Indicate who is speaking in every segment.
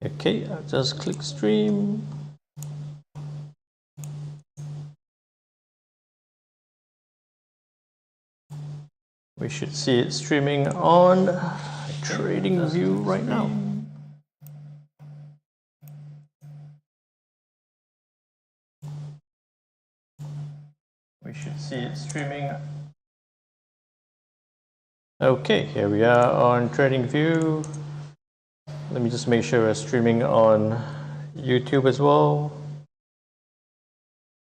Speaker 1: Okay, I'll just click stream. We should see it streaming on TradingView right now. We should see it streaming. Okay, here we are on TradingView. Let me just make sure we're streaming on YouTube as well.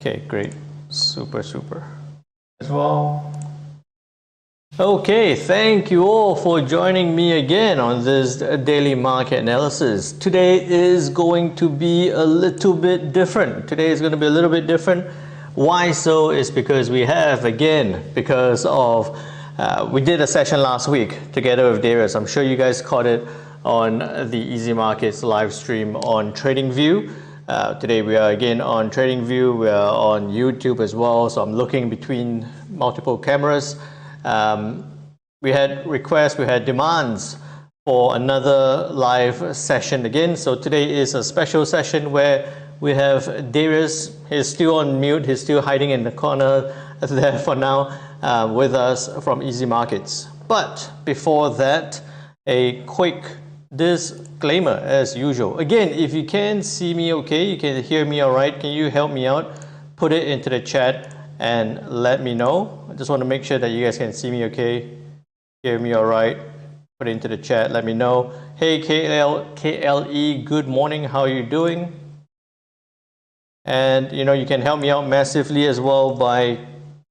Speaker 1: Okay, great. Super as well. Okay, thank you all for joining me again on this daily market analysis. Today is going to be a little bit different. Why so? Is because we have, again, because of we did a session last week together with Darius. I'm sure you guys caught it on the easyMarkets live stream on TradingView. Today we are again on TradingView. We are on YouTube as well. So I'm looking between multiple cameras. We had requests, we had demands for another live session again. So today is a special session where we have Darius. He's still on mute. He's still hiding in the corner there for now with us from easyMarkets. But before that, a quick disclaimer as usual. Again, if you can see me okay, you can hear me all right, can you help me out? Put it into the chat and let me know. I just want to make sure that you guys can see me okay, hear me all right. Put it into the chat, let me know. Hey KLE, good morning, how are you doing? And you know, you can help me out massively as well by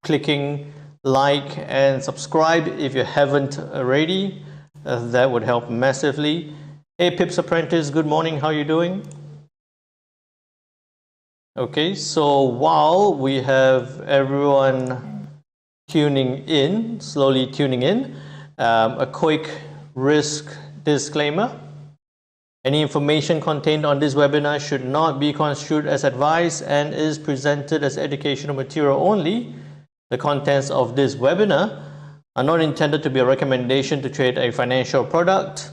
Speaker 1: clicking like and subscribe if you haven't already. That would help massively. Hey Pips Apprentice, good morning, how are you doing? Okay, so while we have everyone slowly tuning in, a quick risk disclaimer. Any information contained on this webinar should not be construed as advice and is presented as educational material only. The contents of this webinar are not intended to be a recommendation to trade a financial product.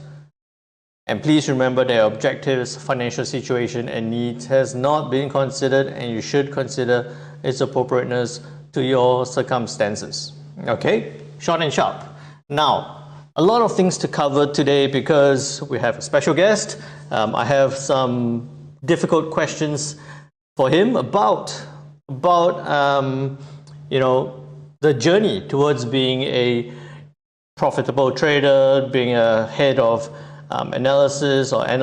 Speaker 1: And please remember their objectives, financial situation and needs has not been considered, and you should consider its appropriateness to your circumstances. Okay, short and sharp. Now, a lot of things to cover today because we have a special guest. I have some difficult questions for him about you know, the journey towards being a profitable trader, being a head of analysis and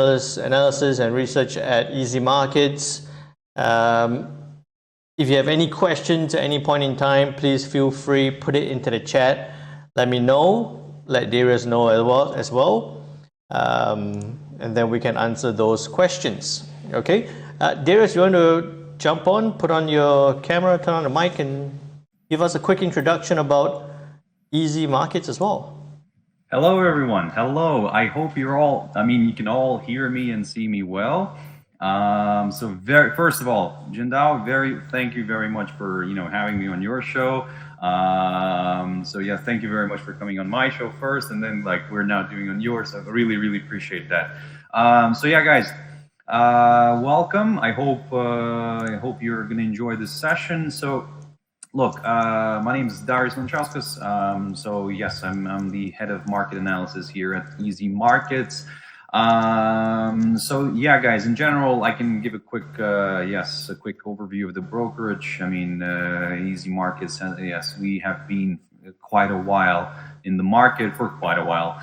Speaker 1: research at easyMarkets. If you have any questions at any point in time, please feel free, put it into the chat. Let me know, let Darius know as well. And then we can answer those questions. Okay, Darius, you want to jump on, put on your camera, turn on the mic, and give us a quick introduction about easyMarkets as well.
Speaker 2: Hello, everyone. Hello. I hope you're all, you can all hear me and see me well. First of all, Jindao, thank you very much for, having me on your show. Yeah, thank you very much for coming on my show first, and then we're now doing on yours. So I really appreciate that. Yeah, guys, welcome. I hope you're going to enjoy this session. So, look, my name is Darius. So yes, I'm the head of market analysis here at easyMarkets. So yeah, guys, in general, I can give a quick overview of the brokerage. easyMarkets, yes, we have been quite a while in the market for quite a while,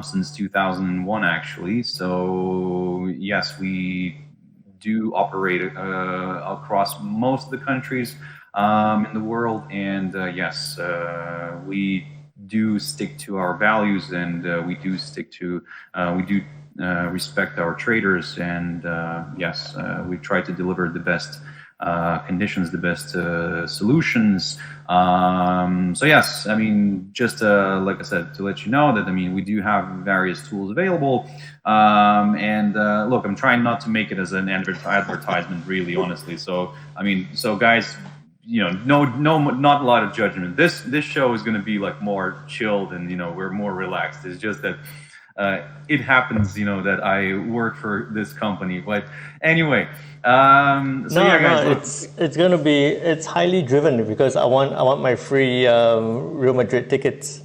Speaker 2: since 2001 actually. So yes, we do operate across most of the countries in the world, and yes, we do stick to our values, and we do respect our traders, and yes, we try to deliver the best conditions, the best solutions. So yes, just like I said, to let you know that we do have various tools available, and look, I'm trying not to make it as an advertisement, really, honestly. So so guys, not a lot of judgment. This show is going to be more chilled, and we're more relaxed. It's just that it happens, you know, that I work for this company. But anyway, so yeah, guys, look,
Speaker 1: it's highly driven because I want my free Real Madrid tickets.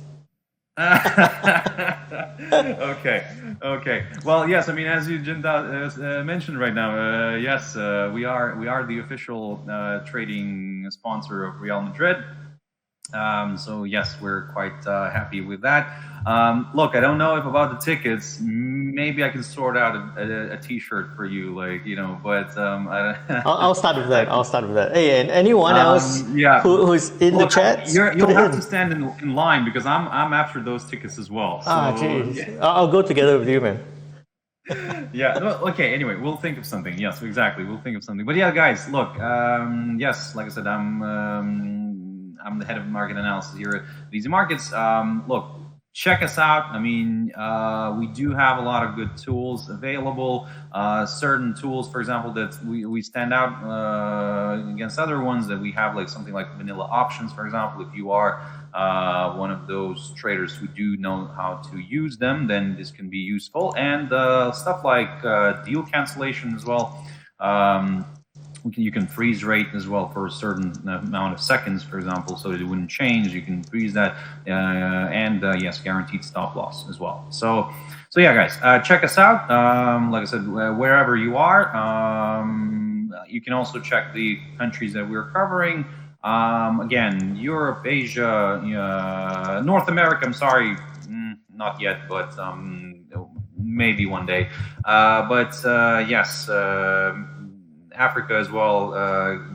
Speaker 2: Okay. Well, yes. I mean, as you mentioned right now, yes, we are the official trading sponsor of Real Madrid. So yes, we're quite happy with that. Look, I don't know if about the tickets. Maybe I can sort out a T-shirt for you, like, you know. But
Speaker 1: I'll start with that. Hey, and anyone else who's in the chat,
Speaker 2: you'll have to stand in line because I'm after those tickets as well. So,
Speaker 1: geez. I'll go together with you, man.
Speaker 2: Yeah. Well, okay. Anyway, we'll think of something. Yes, exactly. We'll think of something. But yeah, guys, look. Yes, like I said, I'm the head of market analysis here at easyMarkets. Look, check us out. I mean, we do have a lot of good tools available. Certain tools, for example, that we stand out against other ones that we have, like something like vanilla options, for example. If you are one of those traders who do know how to use them, then this can be useful. And stuff like deal cancellation as well. You can freeze rate as well for a certain amount of seconds, for example, so that it wouldn't change. You can freeze that, and yes, guaranteed stop loss as well. So yeah, guys, check us out. Like I said, wherever you are, you can also check the countries that we're covering. Again, Europe, Asia, North America. I'm sorry, not yet, but maybe one day. But yes. Africa as well,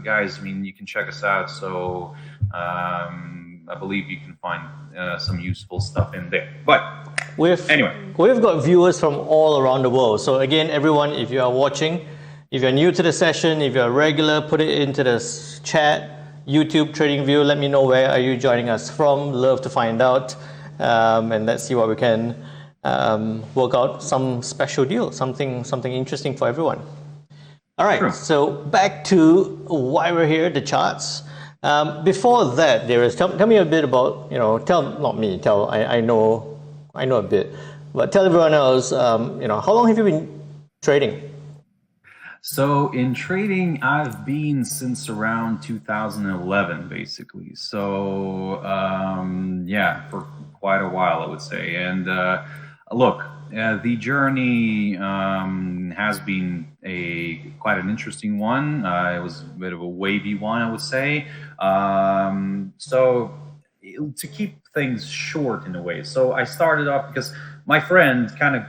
Speaker 2: guys. I mean, you can check us out. So I believe you can find some useful stuff in there. But anyway,
Speaker 1: we've got viewers from all around the world. So again, everyone, if you are watching, if you're new to the session, if you're a regular, put it into the chat, YouTube Trading View. Let me know where are you joining us from. Love to find out, and let's see what we can work out some special deal, something interesting for everyone. All right, sure. So back to why we're here, the charts. Before that, Darius, tell me a bit about, I know a bit, but tell everyone else, how long have you been trading?
Speaker 2: So in trading, I've been since around 2011, basically. So yeah, for quite a while, I would say. And look, the journey has been quite an interesting one. It was a bit of a wavy one, I would say. So to keep things short in a way. So I started off because my friend kind of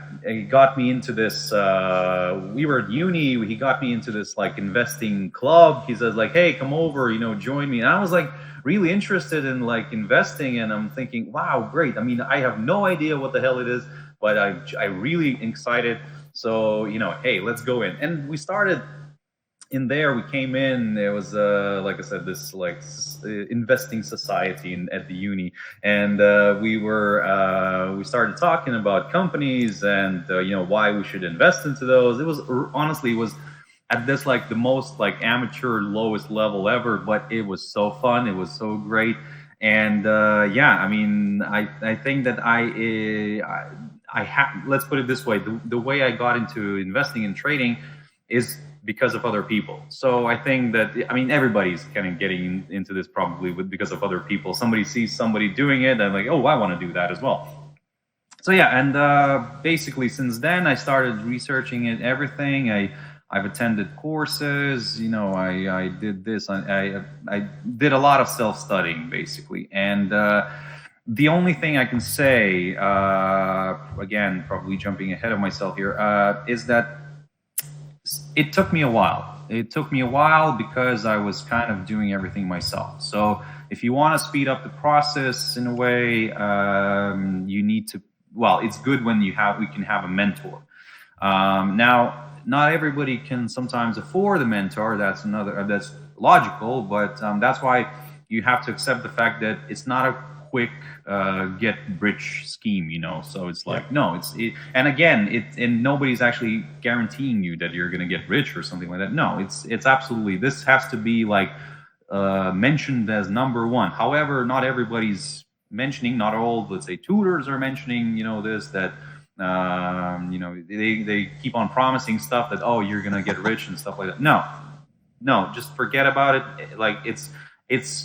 Speaker 2: got me into this. We were at uni. He got me into this like investing club. He says like, "Hey, come over, join me." And I was like really interested in like investing, and I'm thinking, "Wow, great!" I mean, I have no idea what the hell it is, but I really excited. So hey, let's go in. And we started in there. We came in. There was like I said, this like investing society at the uni, and we started talking about companies and why we should invest into those. It was honestly at this like the most like amateur lowest level ever, but it was so fun. It was so great. And yeah, I mean, I think that let's put it this way, the way I got into investing and trading is because of other people. So I think that, I mean, everybody's kind of getting into this probably because of other people. Somebody sees somebody doing it and like, oh, I want to do that as well. So yeah, and basically since then I started researching it, everything. I've attended courses, I did this, I did a lot of self-studying basically. And the only thing I can say, again, probably jumping ahead of myself here, is that it took me a while. It took me a while because I was kind of doing everything myself. So if you want to speed up the process in a way, you need to, well, it's good when we can have a mentor. Now, not everybody can sometimes afford a mentor. That's logical, but that's why you have to accept the fact that it's not a quick get rich scheme, so it's like, no, and again, and nobody's actually guaranteeing you that you're going to get rich or something like that. No, it's absolutely, this has to be like mentioned as number one. However, not everybody's mentioning, not all, let's say, tutors are mentioning, this, that You know, they keep on promising stuff that, oh, you're gonna get rich and stuff like that. No, just forget about it. Like it's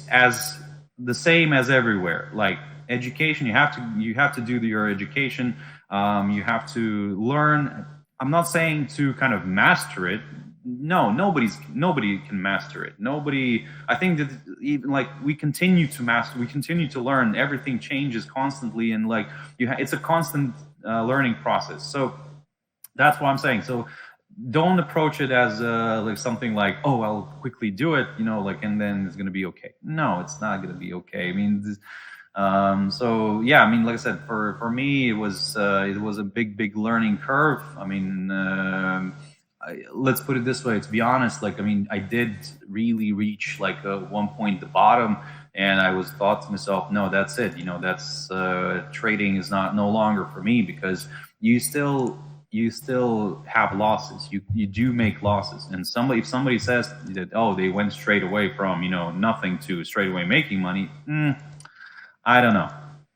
Speaker 2: as the same as everywhere. Like education, you have to do your education. You have to learn. I'm not saying to kind of master it. No, nobody can master it. Nobody. I think that even like we continue to master, we continue to learn. Everything changes constantly, and like it's a constant learning process. So that's what I'm saying. So don't approach it as like something like, oh, I'll quickly do it, you know, like, and then it's going to be okay. No, it's not going to be okay. I mean, so yeah, I mean, like I said, for me, it was a big learning curve. I mean, let's put it this way, to be honest, like, I mean, I did really reach like one point the bottom, and I was thought to myself, no, that's it. You know, that's trading is no longer for me, because you still have losses. You do make losses, and if somebody says that, oh, they went straight away from, you know, nothing to straight away making money, I don't know.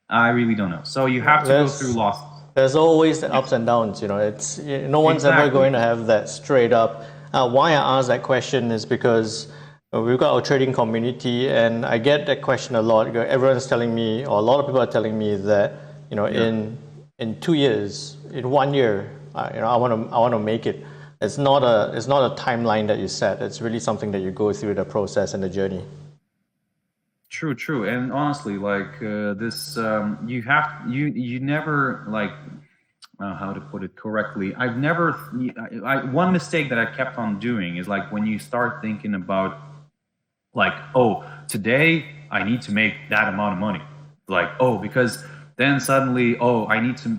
Speaker 2: I really don't know. So you have to go through losses.
Speaker 1: There's always the ups and downs, you know. It's no one's ever going to have that straight up. Why I ask that question is because we've got our trading community, and I get that question a lot. Everyone's telling me, or a lot of people are telling me that, you know, in 2 years, in 1 year, you know, I want to make it. It's not a timeline that you set. It's really something that you go through the process and the journey.
Speaker 2: True. And honestly, like this, you never, like, how to put it correctly. One mistake that I kept on doing is like when you start thinking about like, oh, today I need to make that amount of money. Like, oh, because then suddenly, oh,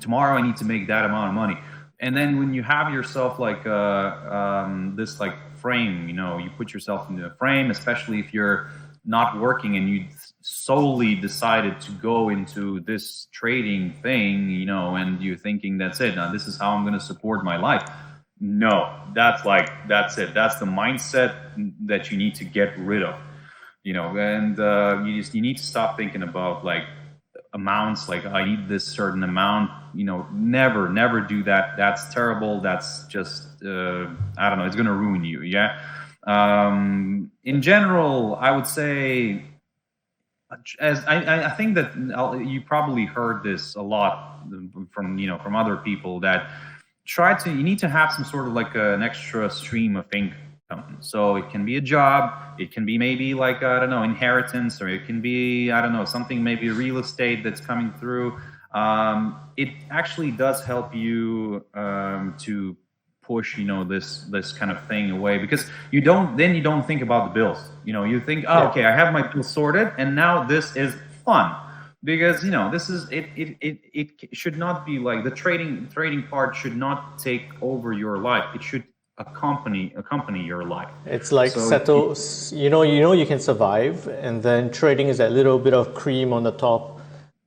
Speaker 2: tomorrow I need to make that amount of money. And then when you have yourself like this like frame, you know, you put yourself into a frame, especially if you're not working and you solely decided to go into this trading thing, you know, and you're thinking that's it. Now this is how I'm going to support my life. No, that's it. That's the mindset that you need to get rid of, you know, and you need to stop thinking about like amounts, like I need this certain amount, you know. Never do that. That's terrible. That's just I don't know, it's going to ruin you. Yeah. In general, I would say, as I think that you probably heard this a lot from other people, that you need to have some sort of like an extra stream of income. So it can be a job, it can be maybe like, I don't know, inheritance, or it can be, I don't know, something, maybe real estate that's coming through. It actually does help you to push, you know, this kind of thing away, because you don't think about the bills. You know, you think, oh, okay, I have my bills sorted, and now this is fun, because, you know, this is it should not be like the trading part should not take over your life. It should accompany your life.
Speaker 1: It's like settle, you know you can survive, and then trading is that little bit of cream on the top.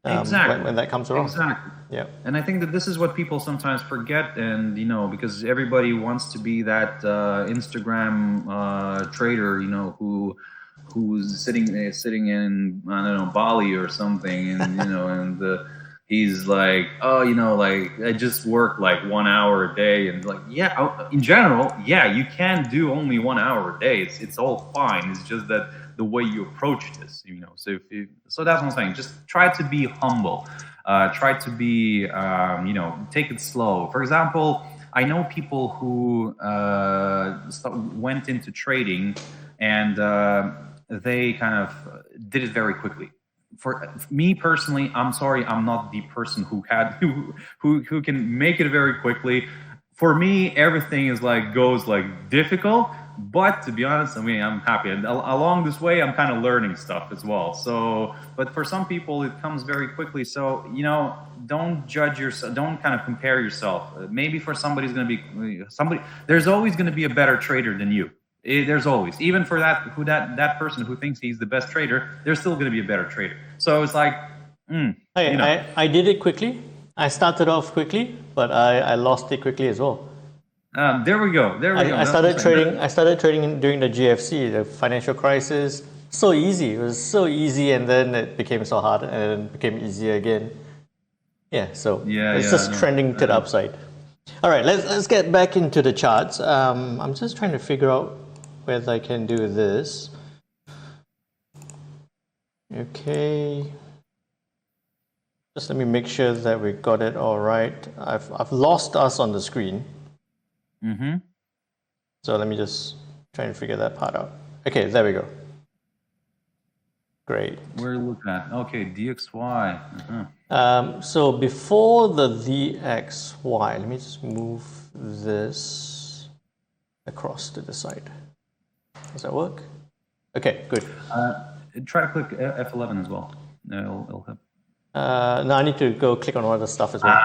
Speaker 1: Exactly. When that comes around.
Speaker 2: Exactly.
Speaker 1: Yeah.
Speaker 2: And I think that this is what people sometimes forget, and, you know, because everybody wants to be that Instagram trader, you know, who's sitting in, I don't know, Bali or something, and, you know, and he's like, oh, you know, like, I just work like 1 hour a day, and like, yeah, in general, yeah, you can do only 1 hour a day. It's all fine. It's just that the way you approach this, you know. So so that's what I'm saying. Just try to be humble. Try to be, you know, take it slow. For example, I know people who went into trading, and they kind of did it very quickly. For me personally, I'm sorry, I'm not the person who can make it very quickly. For me, everything is like goes like difficult. But to be honest, I mean, I'm happy. And along this way, I'm kind of learning stuff as well. So, but for some people, it comes very quickly. So, you know, don't judge yourself. Don't kind of compare yourself. Maybe for somebody's going to be somebody. There's always going to be a better trader than you. There's always, even for that person who thinks he's the best trader, there's still going to be a better trader. So it's like,
Speaker 1: hey, you know. I did it quickly. I started off quickly, but I lost it quickly as well.
Speaker 2: There we go.
Speaker 1: I started trading during the GFC, the financial crisis. So easy. It was so easy, and then it became so hard, and then it became easier again. Yeah, so
Speaker 2: Yeah,
Speaker 1: it's
Speaker 2: yeah,
Speaker 1: just
Speaker 2: no,
Speaker 1: trending to the upside. All right, let's get back into the charts. I'm just trying to figure out whether I can do this. Okay. Just let me make sure that we got it all right. I've lost us on the screen.
Speaker 2: Mm-hmm.
Speaker 1: So let me just try and figure that part out. Okay, there we go. Great.
Speaker 2: We're looking at, okay, DXY. Uh-huh.
Speaker 1: So before the DXY, let me just move this across to the side. Does that work? Okay, good.
Speaker 2: Try to click F11 as well. It'll help.
Speaker 1: No, I need to go click on all the stuff as well.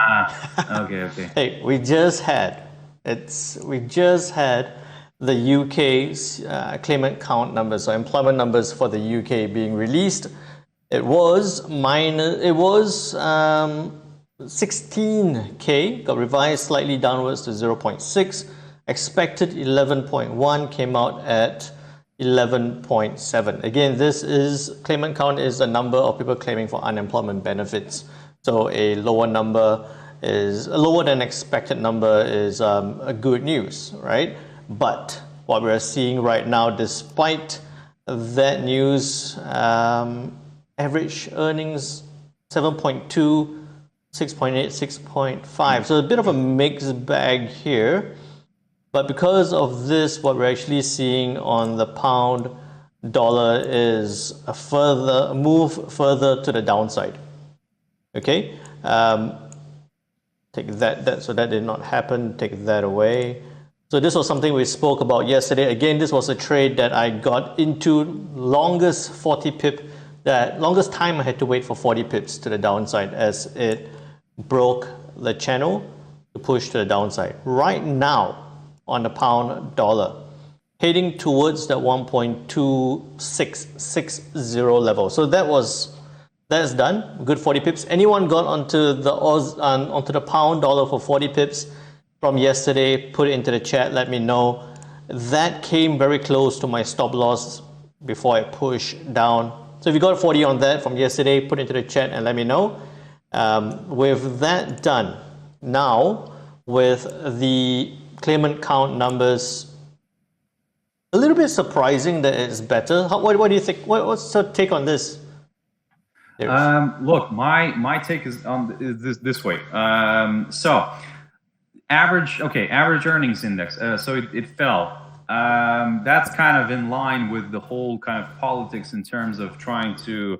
Speaker 2: Okay.
Speaker 1: Hey, we just had the UK's claimant count numbers, so employment numbers for the UK being released. It was 16K, got revised slightly downwards to 0.6. Expected 11.1, came out at 11.7. Again, this is claimant count is the number of people claiming for unemployment benefits. So a lower than expected number is a good news, right? But what we're seeing right now, despite that news, average earnings 7.2, 6.8, 6.5. So a bit of a mixed bag here. But because of this, what we're actually seeing on the pound dollar is a move further to the downside. Okay, take that. So that did not happen. Take that away. So this was something we spoke about yesterday. Again, this was a trade that I got into longest 40 pip. That longest time I had to wait for 40 pips to the downside as it broke the channel to push to the downside. Right now, on the pound dollar, heading towards that 1.2660 level. So that's done. Good 40 pips. Anyone got onto the pound dollar for 40 pips from yesterday? Put it into the chat. Let me know. That came very close to my stop loss before I push down. So if you got 40 on that from yesterday, put it into the chat and let me know. With that done, now with the claimant count numbers, a little bit surprising that it's better. What do you think? What's your take on this?
Speaker 2: Look, my take is on this way. So average earnings index. So it fell. That's kind of in line with the whole kind of politics in terms of trying to,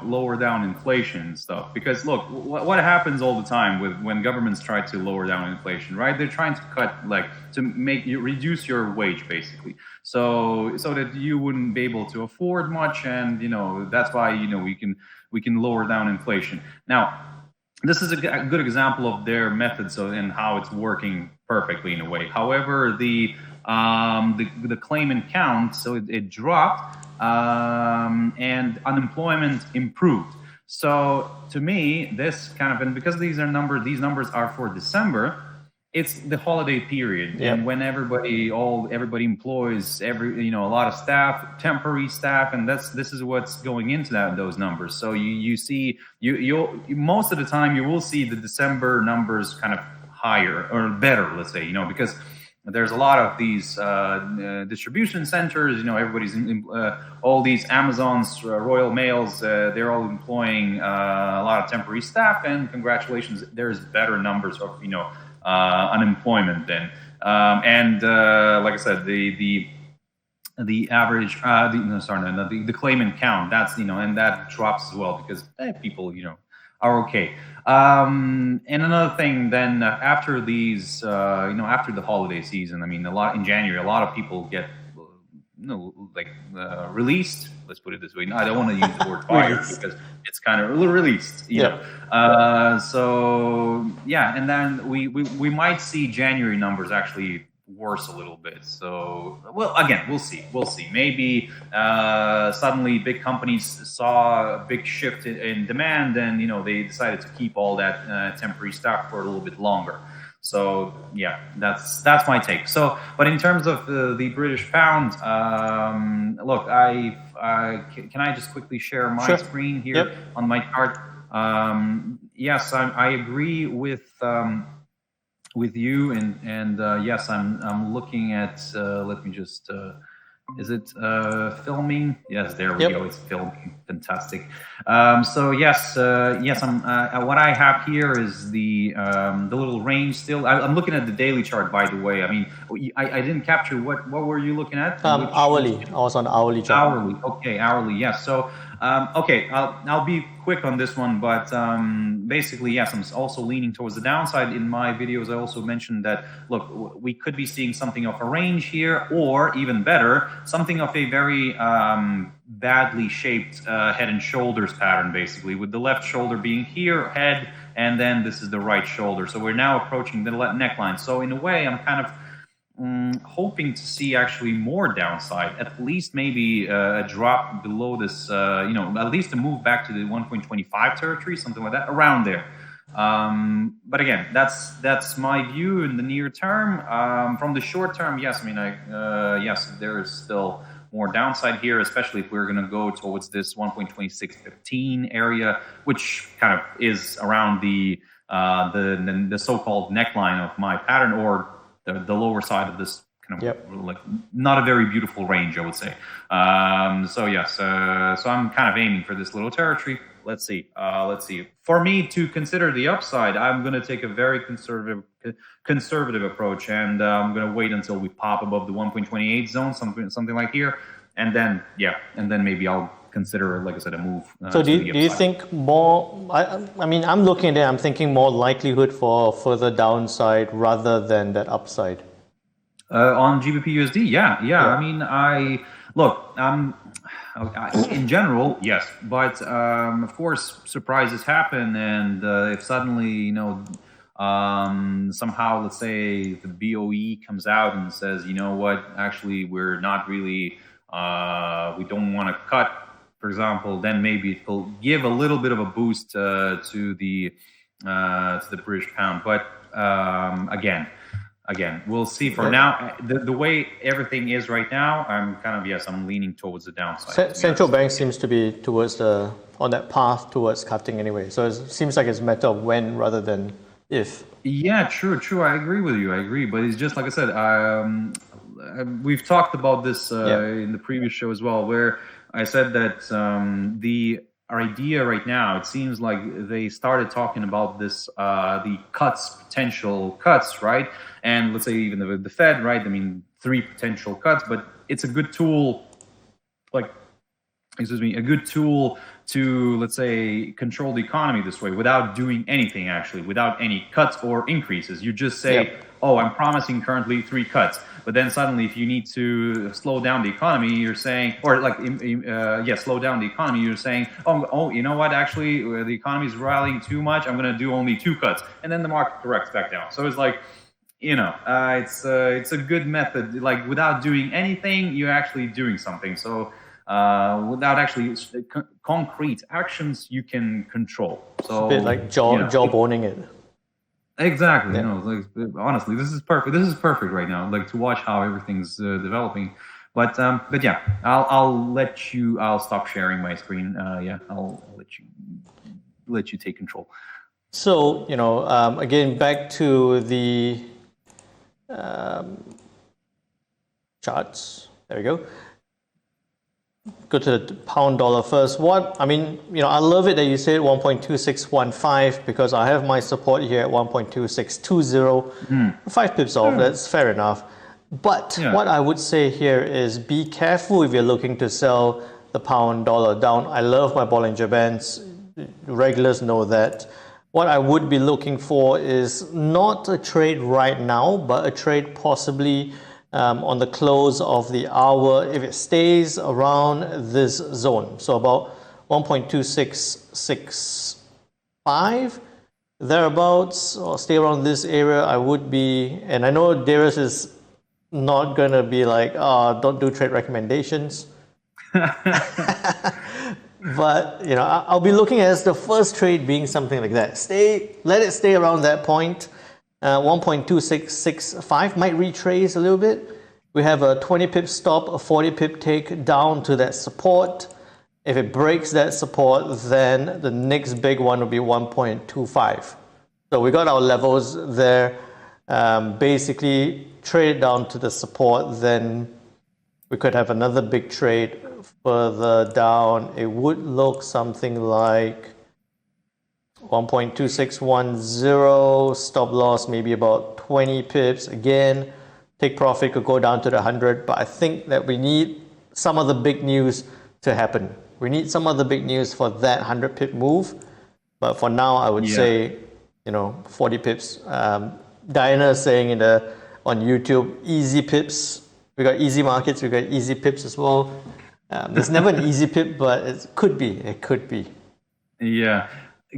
Speaker 2: lower down inflation and stuff. Because look, what happens all the time when governments try to lower down inflation, right? They're trying to cut, reduce your wage basically, so that you wouldn't be able to afford much, and that's why we can lower down inflation. Now, this is a good example of their methods and how it's working perfectly in a way. However, the claimant count, so it dropped, and unemployment improved. So to me, this kind of, and because these numbers are for December, it's the holiday period,
Speaker 1: Yep.
Speaker 2: and when everybody employs a lot of staff, temporary staff, and this is what's going into those numbers. So you see most of the time you will see the December numbers kind of higher or better, let's say, because there's a lot of these distribution centers. Everybody's all these Amazons, Royal Mails. They're all employing a lot of temporary staff, and congratulations, there's better numbers of unemployment then. Like I said, the average, the claimant count, that's and that drops as well because people are okay. And another thing, then after these, after the holiday season, I mean, in January, a lot of people get released. Let's put it this way. No, I don't want to use the word fired because it's kind of released, you know. So yeah, and then we might see January numbers actually worse a little bit. So, well, again, we'll see. Maybe suddenly big companies saw a big shift in demand, and they decided to keep all that temporary staff for a little bit longer. So yeah, that's my take. So, but in terms of the British pound, look, can I just quickly share my screen here on my chart? Yes, I agree with you, and yes, I'm looking at. Let me just. Is it filming? Yes, there we go. It's filming. Fantastic. So yes, I'm. What I have here is the little range. Still, I'm looking at the daily chart. By the way, I mean, I didn't capture what were you looking at?
Speaker 1: Hourly. I was on hourly chart.
Speaker 2: Hourly. Okay, hourly. Yes. So okay, I'll be quick on this one, but basically, yes, I'm also leaning towards the downside. In my videos, I also mentioned that, look, we could be seeing something of a range here, or even better, something of a very badly shaped head and shoulders pattern, basically, with the left shoulder being here, head, and then this is the right shoulder. So we're now approaching the neckline. So in a way, I'm kind of hoping to see actually more downside, at least maybe a drop below this, at least a move back to the 1.25 territory, something like that, around there. But again, that's my view in the near term. From the short term, yes, I mean, yes, there is still more downside here, especially if we're going to go towards this 1.2615 area, which kind of is around the so-called neckline of my pattern, or the lower side of this kind of like not a very beautiful range, I would say. So yes, so I'm kind of aiming for this little territory. Let's see. For me to consider the upside, I'm going to take a very conservative approach, and I'm going to wait until we pop above the 1.28 zone, something like here, and then maybe I'll consider, like I said, a move.
Speaker 1: So do you think more? I mean, I'm looking at it. I'm thinking more likelihood for further downside rather than that upside.
Speaker 2: On gbpusd, yeah. I mean, in general, yes, but of course, surprises happen, and if suddenly, somehow, let's say the BOE comes out and says, you know what, actually, we're not really, we don't want to cut, for example, then maybe it will give a little bit of a boost to the British pound. But again, we'll see. For now, the way everything is right now, I'm leaning towards the downside.
Speaker 1: Central bank seems to be towards on that path towards cutting anyway. So it seems like it's a matter of when rather than if. Yeah,
Speaker 2: true. I agree with you. But it's just like I said. We've talked about this in the previous show as well, where I said that the idea right now, it seems like they started talking about this, the potential cuts, right? And let's say even the Fed, right? I mean, 3 potential cuts, but it's a good tool, a good tool to, let's say, control the economy this way without doing anything, actually, without any cuts or increases. You just say, oh, I'm promising currently 3 cuts. But then suddenly, if you need to slow down the economy, you're saying, or slow down the economy, you're saying, oh, you know what? Actually, the economy is rallying too much. I'm going to do only 2 cuts, and then the market corrects back down. So it's like, it's a good method. Like without doing anything, you're actually doing something. So without actually concrete actions, you can control. So
Speaker 1: it's a bit like jawboning it.
Speaker 2: Exactly. Honestly, this is perfect. This is perfect right now. Like to watch how everything's developing. But yeah, I'll stop sharing my screen. I'll let you take control.
Speaker 1: So again, back to the charts. There we go. Go to the pound dollar first. I love it that you said 1.2615 because I have my support here at 1.2620. 5 pips off, that's fair enough. But what I would say here is be careful if you're looking to sell the pound dollar down. I love my Bollinger Bands. Regulars know that. What I would be looking for is not a trade right now, but a trade possibly on the close of the hour if it stays around this zone. So about 1.2665 thereabouts, or stay around this area. I would be, and I know Darius is not going to be like, don't do trade recommendations. But I'll be looking at the first trade being something like that. Let it stay around that point. 1.2665 might retrace a little bit. We have a 20 pip stop, a 40 pip take down to that support. If it breaks that support, then the next big one will be 1.25. So we got our levels there. Basically, trade down to the support, then we could have another big trade further down. It would look something like 1.2610, stop loss maybe about 20 pips. Again, take profit could go down to the 100, but I think that we need some of the big news to happen. We need some of the big news for that 100 pip move. But for now, I would say, 40 pips. Diana is saying on YouTube, easy pips. We got easyMarkets, we got easy pips as well. There's never an easy pip, but it could be. It could be.
Speaker 2: Yeah.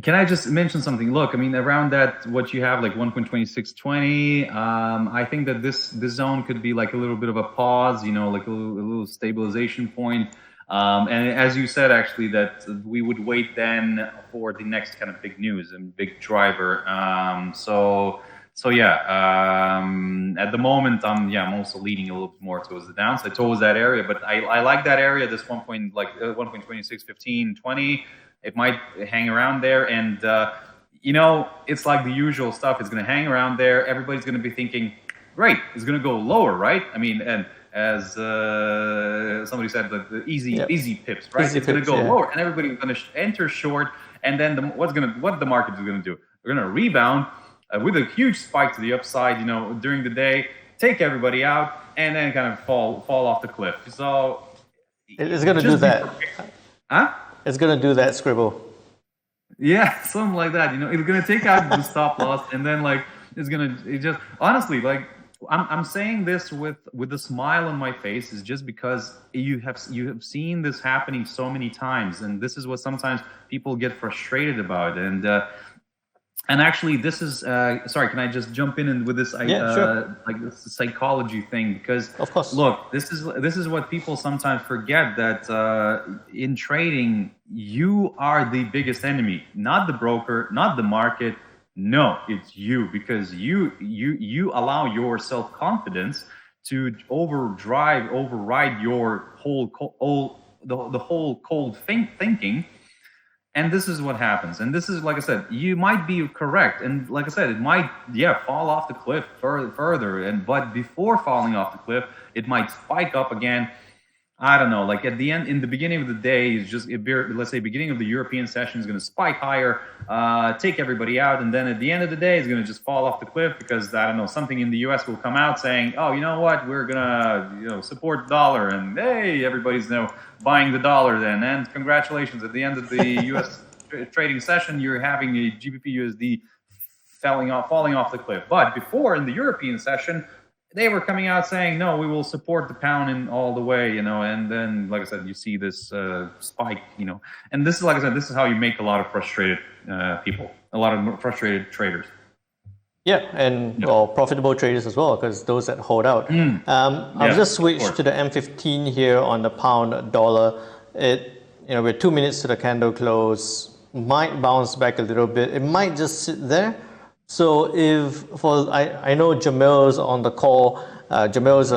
Speaker 2: Can I just mention something? Look, I mean, around that, what you have, like 1.2620, I think that this zone could be like a little bit of a pause, like a little stabilization point. And as you said, actually, that we would wait then for the next kind of big news and big driver. So yeah, at the moment, I'm also leaning a little bit more towards the downside, towards that area. But I like that area, this 1.2615, 20. It might hang around there, and it's like the usual stuff. It's going to hang around there. Everybody's going to be thinking, great, it's going to go lower, right? I mean, and as somebody said, the easy pips, right? It's going to go lower, and everybody's going to enter short. And then what the market is going to do? We're going to rebound with a huge spike to the upside, during the day, take everybody out, and then kind of fall off the cliff. So
Speaker 1: it's going to do that.
Speaker 2: Huh?
Speaker 1: It's going to do that, Scribble.
Speaker 2: Yeah, something like that. It's going to take out the stop loss, and then honestly, like I'm saying this with a smile on my face, is just because you have seen this happening so many times, and this is what sometimes people get frustrated about. And actually, this is sorry. Can I just jump in with this?
Speaker 1: Sure.
Speaker 2: Like this psychology thing, because
Speaker 1: of course,
Speaker 2: look, this is what people sometimes forget, that in trading, you are the biggest enemy, not the broker, not the market. No, it's you, because you allow your self-confidence to override your whole cold thinking. And this is what happens. And this is, like I said, you might be correct. And like I said, it might, fall off the cliff further. But before falling off the cliff, it might spike up again. I don't know, like at the end, in the beginning of the day, let's say beginning of the European session is going to spike higher, take everybody out. And then at the end of the day, it's going to just fall off the cliff, because, I don't know, something in the US will come out saying, oh, you know what, we're going to, support the dollar. And hey, everybody's now buying the dollar then. And congratulations, at the end of the US trading session, you're having a gbpusd falling off the cliff. But before, in the European session, they were coming out saying, no, we will support the pound in all the way, and then, like I said, you see this spike, and this is, like I said, this is how you make a lot of frustrated people, a lot of frustrated traders.
Speaker 1: Yeah, and profitable traders as well, because those that hold out. I've just switched to the M15 here on the pound dollar. We're 2 minutes to the candle close, might bounce back a little bit. It might just sit there. So I know Jamil's on the call. Jamil's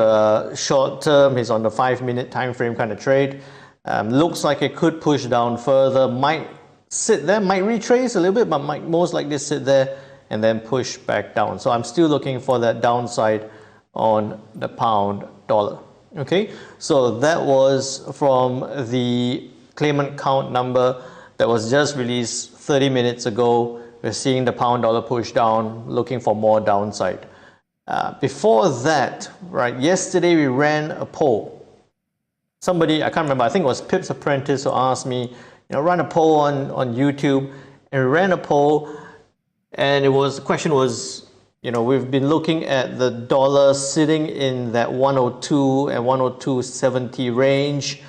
Speaker 1: short term. He's on the 5-minute time frame kind of trade. Looks like it could push down further. Might sit there. Might retrace a little bit, but might most likely sit there and then push back down. So I'm still looking for that downside on the pound dollar. Okay. So that was from the claimant count number that was just released 30 minutes ago. We're seeing the pound dollar push down, looking for more downside. Before that, right, yesterday we ran a poll. Somebody, I can't remember, I think it was Pip's Apprentice, who asked me, run a poll on YouTube. And we ran a poll, and the question was, we've been looking at the dollar sitting in that 102 and 102.70 range.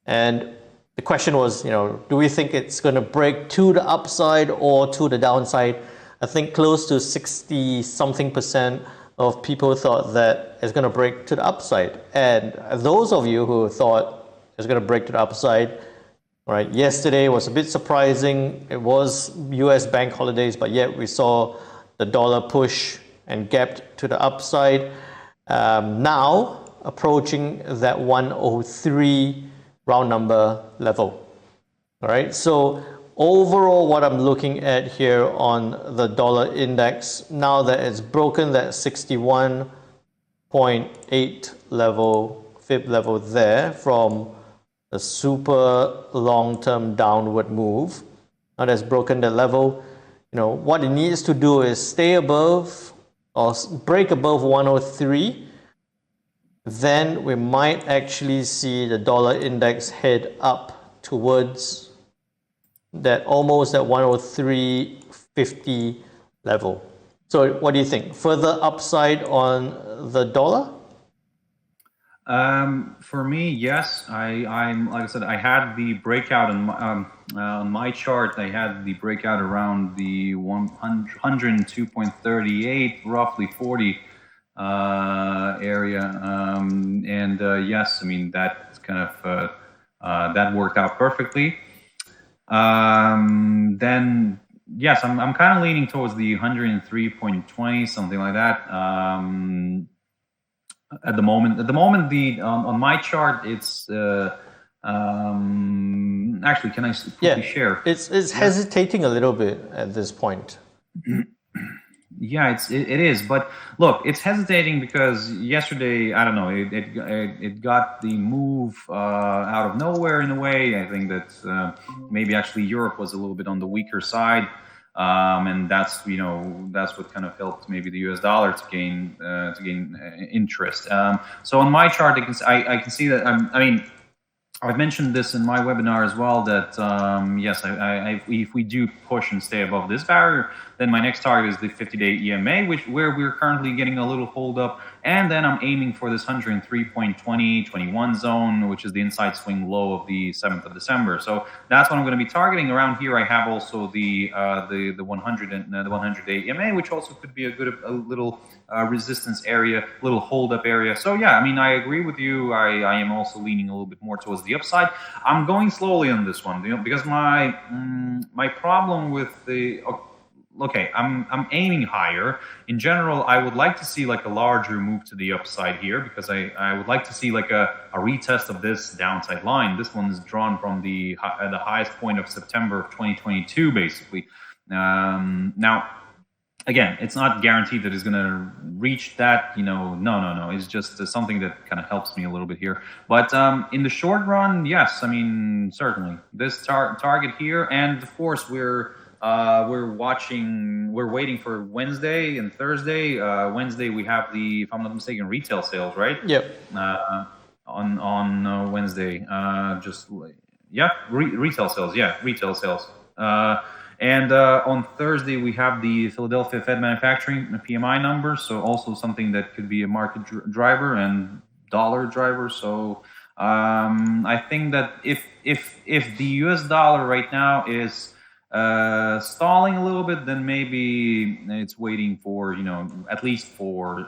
Speaker 1: And the question was, do we think it's going to break to the upside or to the downside? I think close to 60-something% of people thought that it's going to break to the upside. And those of you who thought it's going to break to the upside, right, yesterday was a bit surprising. It was US bank holidays, but yet we saw the dollar push and gapped to the upside. Now approaching that 103 round number level. All right, so overall what I'm looking at here on the dollar index, now that it's broken that 61.8 level, fib level there from a super long-term downward move. Now that's broken the level. What it needs to do is stay above or break above 103. Then we might actually see the dollar index head up towards that almost at 103.50 level. So what do you think? Further upside on the dollar?
Speaker 2: For me, yes. I'm like I said, I had the breakout on my chart. I had the breakout around the 102.38, roughly 40 area, and yes, I mean that kind of that worked out perfectly. Then yes, I'm kind of leaning towards the 103.20, something like that. At the moment, the on my chart, it's actually, can I quickly share?
Speaker 1: It's hesitating a little bit at this point.
Speaker 2: Yeah, it is, but look, it's hesitating because yesterday, I don't know, it got the move out of nowhere in a way. I think that maybe actually Europe was a little bit on the weaker side, and that's what kind of helped maybe the US dollar to gain interest. So on my chart, I can see that I mean. I've mentioned this in my webinar as well that yes, if we do push and stay above this barrier, then my next target is the 50-day EMA, where we're currently getting a little hold up, and then I'm aiming for this 103.20-21 zone, which is the inside swing low of the 7th of December. So that's what I'm going to be targeting. Around here, I have also the 100 and the 100-day EMA, which also could be a little resistance area, little hold up area. So yeah, I mean, I agree with you. I am also leaning a little bit more towards the upside. I'm going slowly on this one, because my problem with the okay, I'm aiming higher. In general, I would like to see like a larger move to the upside here, because I would like to see like a retest of this downside line. This one is drawn from the highest point of September of 2022, basically. Now, again, it's not guaranteed that it's going to reach that, no. It's just something that kind of helps me a little bit here. But in the short run, yes, I mean, certainly this target here. And of course, we're waiting for Wednesday and Thursday. Wednesday, we have the, if I'm not mistaken, retail sales, right?
Speaker 1: Yep.
Speaker 2: On Wednesday, retail sales. Yeah, retail sales. And on Thursday, we have the Philadelphia Fed manufacturing PMI numbers, so also something that could be a market driver and dollar driver. So I think that if the US dollar right now is stalling a little bit, then maybe it's waiting for, at least for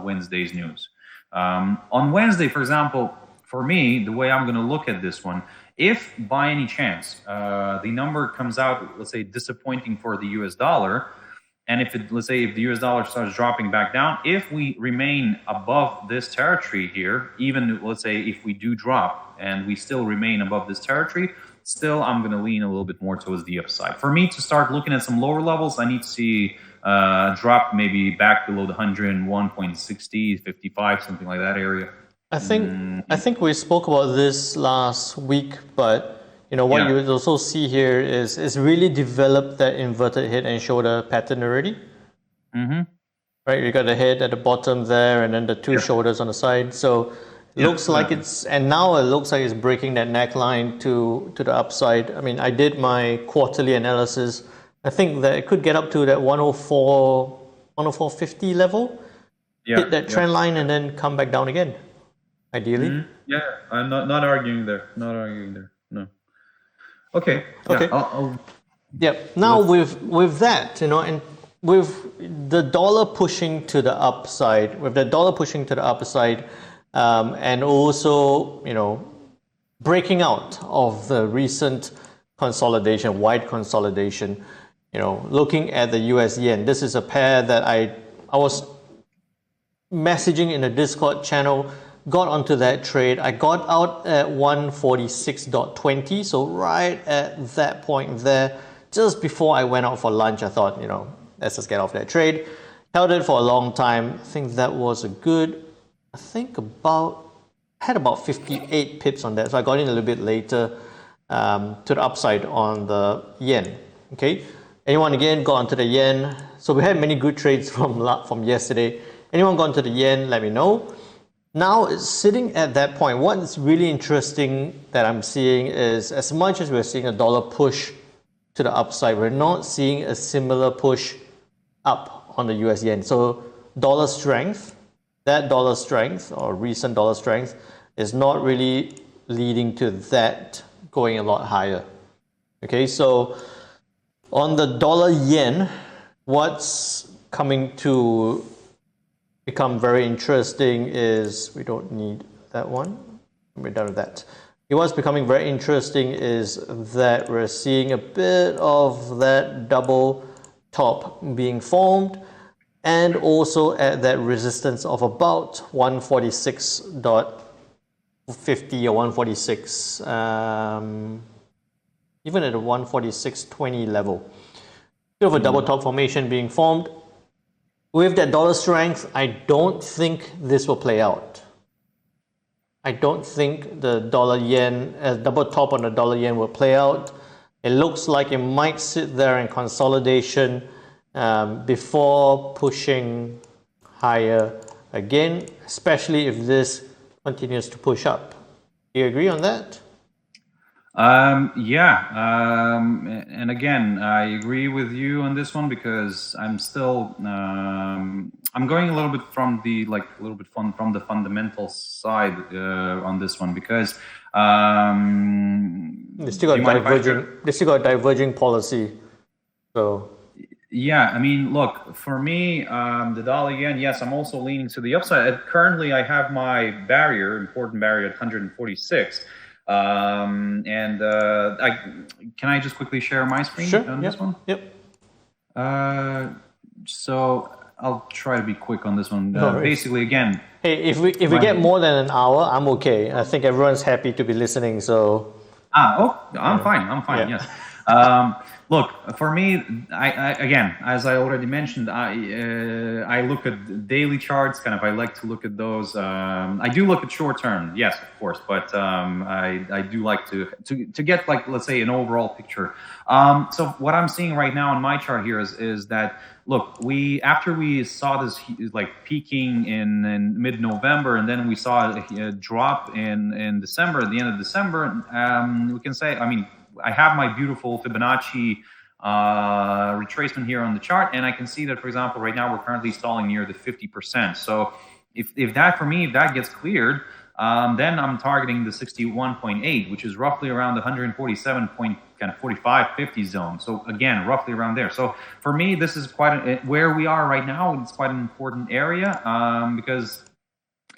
Speaker 2: Wednesday's news. On Wednesday, for example, for me, the way I'm going to look at this one, if by any chance the number comes out, let's say, disappointing for the US dollar, and if the US dollar starts dropping back down, if we remain above this territory here, even let's say if we do drop and we still remain above this territory, still I'm going to lean a little bit more towards the upside. For me to start looking at some lower levels, I need to see drop maybe back below the 101.60, 55, something like that area.
Speaker 1: I think we spoke about this last week, but what you would also see here is it's really developed that inverted head and shoulder pattern already. Mm-hmm. Right, you got the head at the bottom there, and then the two shoulders on the side. So it looks like now it looks like it's breaking that neckline to the upside. I mean, I did my quarterly analysis. I think that it could get up to that 104.50 level, hit that trend line, and then come back down again. Ideally. Mm-hmm.
Speaker 2: Yeah, I'm not arguing there. Not arguing there. No. Okay.
Speaker 1: Okay.
Speaker 2: Yeah.
Speaker 1: Now with that, and with the dollar pushing to the upside, and also breaking out of the recent consolidation, wide consolidation, looking at the US yen. This is a pair that I was messaging in the Discord channel got onto that trade. I got out at 146.20, so right at that point there, just before I went out for lunch. I thought, let's just get off that trade. Held it for a long time. I think that was a good, had about 58 pips on that. So I got in a little bit later to the upside on the yen. Okay. Anyone again got onto the yen? So we had many good trades from yesterday. Anyone got into the yen? Let me know. Now it's sitting at that point. What's really interesting that I'm seeing is, as much as we're seeing a dollar push to the upside, we're not seeing a similar push up on the US yen. So dollar strength, that dollar strength or recent dollar strength is not really leading to that going a lot higher. Okay, so on the dollar yen, what's coming to become very interesting is, we don't need that one, we're done with that. What's becoming very interesting is that we're seeing a bit of that double top being formed, and also at that resistance of about 146.50 or 146, even at a 146.20 level. Bit of a double top formation being formed. With that dollar strength, I don't think this will play out. I don't think the dollar yen, double top on the dollar yen will play out. It looks like it might sit there in consolidation before pushing higher again, especially if this continues to push up. Do you agree on that?
Speaker 2: And again, I agree with you on this one, because I'm still I'm going a little bit from the from the fundamental side on this one, because
Speaker 1: they still got diverging policy. So
Speaker 2: yeah, I mean, look, for me, the dollar yen, yes, I'm also leaning to the upside. Currently, I have my important barrier at 146. Can I just quickly share my screen on this one?
Speaker 1: Yep.
Speaker 2: So I'll try to be quick on this one. Basically, again,
Speaker 1: hey, if we get more than an hour, I'm okay. I think everyone's happy to be listening. So
Speaker 2: I'm fine. Yeah. Yes. Look, for me, I again, as I already mentioned, I look at daily charts. I like to look at those. I do look at short term, yes, of course, but I do like to get, let's say, an overall picture. So what I'm seeing right now on my chart here is that, look, after we saw this peaking in mid-November, and then we saw a drop in December, at the end of December, we can say, I have my beautiful Fibonacci retracement here on the chart, and I can see that, for example, right now we're currently stalling near the 50%. So if that, for me, if that gets cleared, then I'm targeting the 61.8, which is roughly around the 147.45, 50 zone. So again, roughly around there. So for me, this is where we are right now. It's quite an important area, because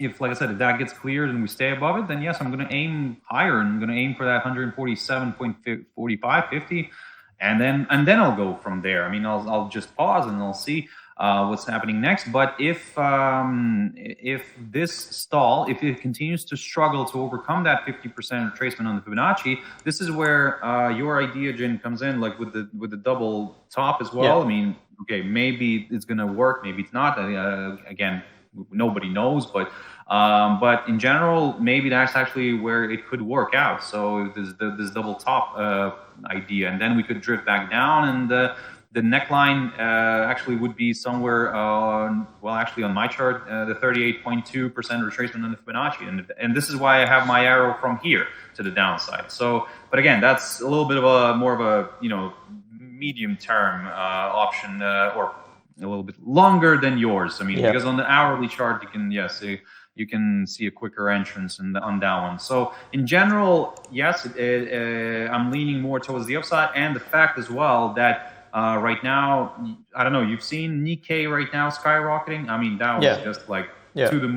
Speaker 2: if, like I said, if that gets cleared and we stay above it, then yes, I'm going to aim higher, and I'm going to aim for that 147.45, 50, and then I'll go from there. I'll just pause and I'll see what's happening next. But if this stall, if it continues to struggle to overcome that 50% retracement on the Fibonacci, this is where your idea, Jin, comes in, with the double top as well.
Speaker 1: Yeah.
Speaker 2: Okay, maybe it's going to work, maybe it's not. Again, nobody knows, but in general, maybe that's actually where it could work out. So there's this double top idea, and then we could drift back down, and the neckline actually would be somewhere actually on my chart, the 38.2% retracement on the Fibonacci, and this is why I have my arrow from here to the downside. So, but again, that's a little bit of more of a medium term option, or a little bit longer than yours. Because on the hourly chart, you can see a quicker entrance on that one. So in general, yes, I'm leaning more towards the upside, and the fact as well that right now, I don't know, you've seen Nikkei right now skyrocketing. That was just to the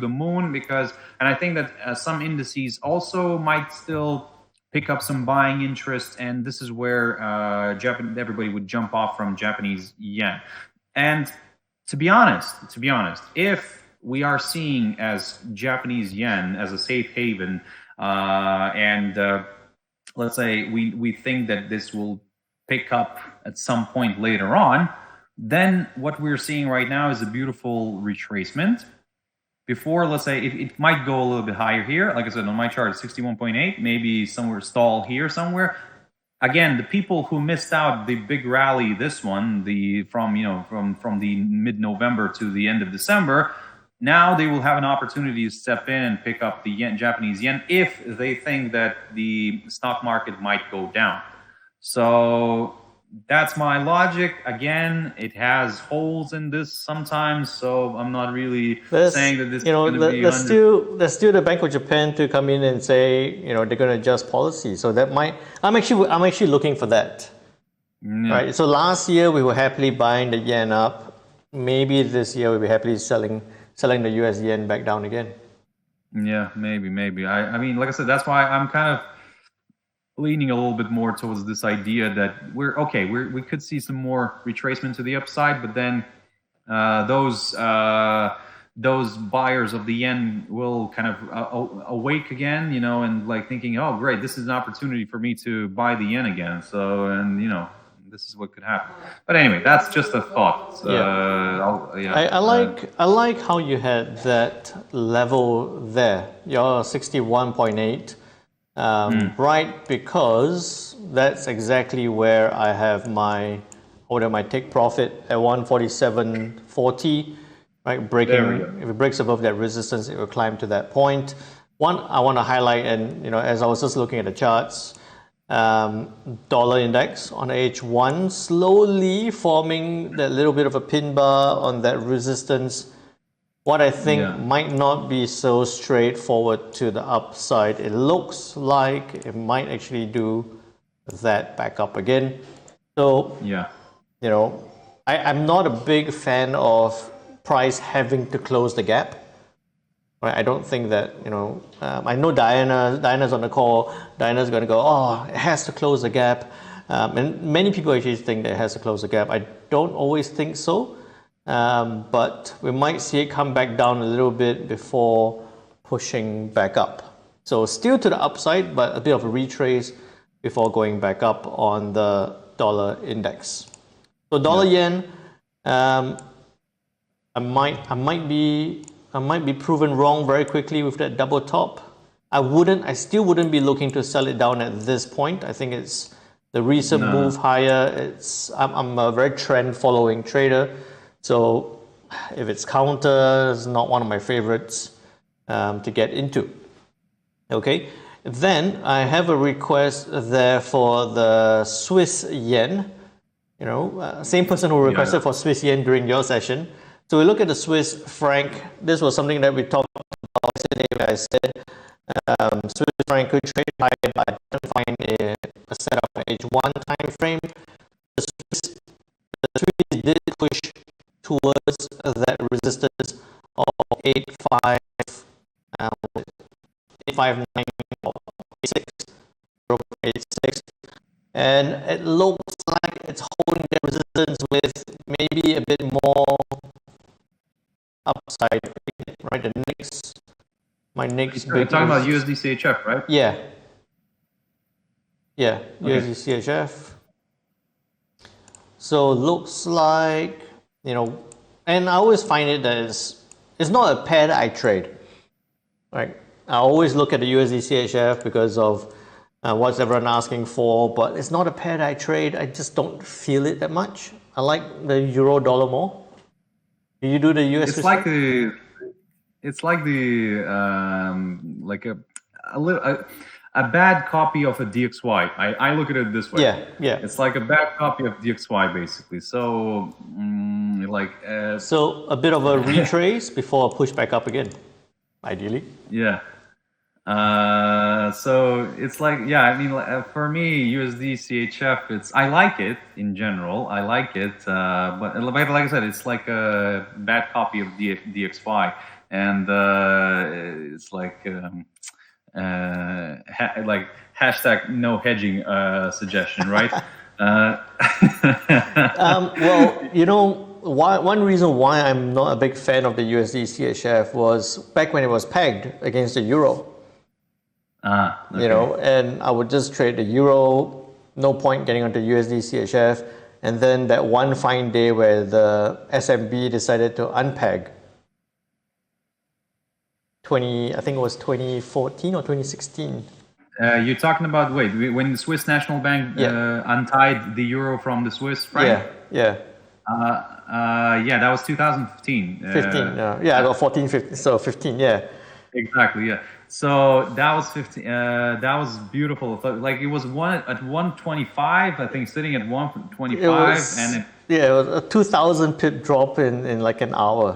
Speaker 2: moon, because, and I think that some indices also might still pick up some buying interest, and this is where everybody would jump off from Japanese yen. And to be honest, if we are seeing as Japanese yen as a safe haven, let's say we think that this will pick up at some point later on, then what we're seeing right now is a beautiful retracement. Before, let's say, it might go a little bit higher here. Like I said, on my chart, 61.8, maybe somewhere stall here somewhere. Again, the people who missed out the big rally, this one, from the mid-November to the end of December, now they will have an opportunity to step in and pick up the Japanese yen if they think that the stock market might go down. So that's my logic. Again, it has holes in this sometimes, so I'm not really saying that this is going to be
Speaker 1: there's still the Bank of Japan to come in and say, they're going to adjust policy. So that might, I'm actually looking for that. Yeah. Right. So last year we were happily buying the yen up. Maybe this year we'll be happily selling the US yen back down again.
Speaker 2: Yeah, maybe. I mean, like I said, that's why I'm kind of leaning a little bit more towards this idea that we could see some more retracement to the upside, but then those buyers of the yen will kind of awake again, and like thinking, oh great, this is an opportunity for me to buy the yen again. So, and this is what could happen. But anyway, that's just a thought.
Speaker 1: I like how you had that level there. You're 61.8. Right, because that's exactly where I have my take profit at 147.40, right? If it breaks above that resistance, it will climb to that point. One, I want to highlight, and as I was just looking at the charts, dollar index on H1 slowly forming that little bit of a pin bar on that resistance. What I think might not be so straightforward to the upside. It looks like it might actually do that back up again. So, I'm not a big fan of price having to close the gap. Right? I don't think that, I know Diana's on the call. Diana's going to go, oh, it has to close the gap. And many people actually think that it has to close the gap. I don't always think so. But we might see it come back down a little bit before pushing back up. So still to the upside, but a bit of a retrace before going back up on the dollar index. So dollar yen, I might be proven wrong very quickly with that double top. I still wouldn't be looking to sell it down at this point. I think it's the recent move higher. I'm a very trend following trader. So if it's counter, it's not one of my favorites to get into. Okay, then I have a request there for the Swiss yen. Same person who requested for Swiss yen during your session. So we look at the Swiss franc. This was something that we talked about yesterday. I said Swiss franc could trade higher, but I didn't find a setup for H1 time frame. The Swiss did push towards that resistance of 859 or 86, and it looks like it's holding the resistance with maybe a bit more upside. Right, my next
Speaker 2: You're talking about USDCHF, right?
Speaker 1: Yeah, okay. USDCHF. So looks like, and I always find it that it's not a pair that I trade, right? I always look at the USDCHF because of what's everyone asking for, but it's not a pair that I trade. I just don't feel it that much. I like the euro dollar more. Do you do the US?
Speaker 2: It's like a bad copy of a DXY. I look at it this way.
Speaker 1: Yeah.
Speaker 2: It's like a bad copy of DXY, basically. So,
Speaker 1: so a bit of a retrace before a push back up again, ideally.
Speaker 2: Yeah. So it's like, for me, USD CHF, I like it in general. I like it, but like I said, it's like a bad copy of DXY, and it's like hashtag no hedging suggestion, right?
Speaker 1: Well, one reason why I'm not a big fan of the USD CHF was back when it was pegged against the euro.
Speaker 2: Okay.
Speaker 1: You know, and I would just trade the euro, no point getting onto USD CHF, and then that one fine day where the SMB decided to unpeg, I think it was 2014 or 2016.
Speaker 2: You're talking about, wait, when the Swiss National Bank untied the euro from the Swiss franc?
Speaker 1: Yeah.
Speaker 2: Yeah, that was 2015.
Speaker 1: 15, I got 14, 15, so 15, yeah.
Speaker 2: Exactly, yeah. So that was 15. That was beautiful. Like it was at 125, I think, sitting at 125, and
Speaker 1: it was a 2,000 pip drop in like an hour.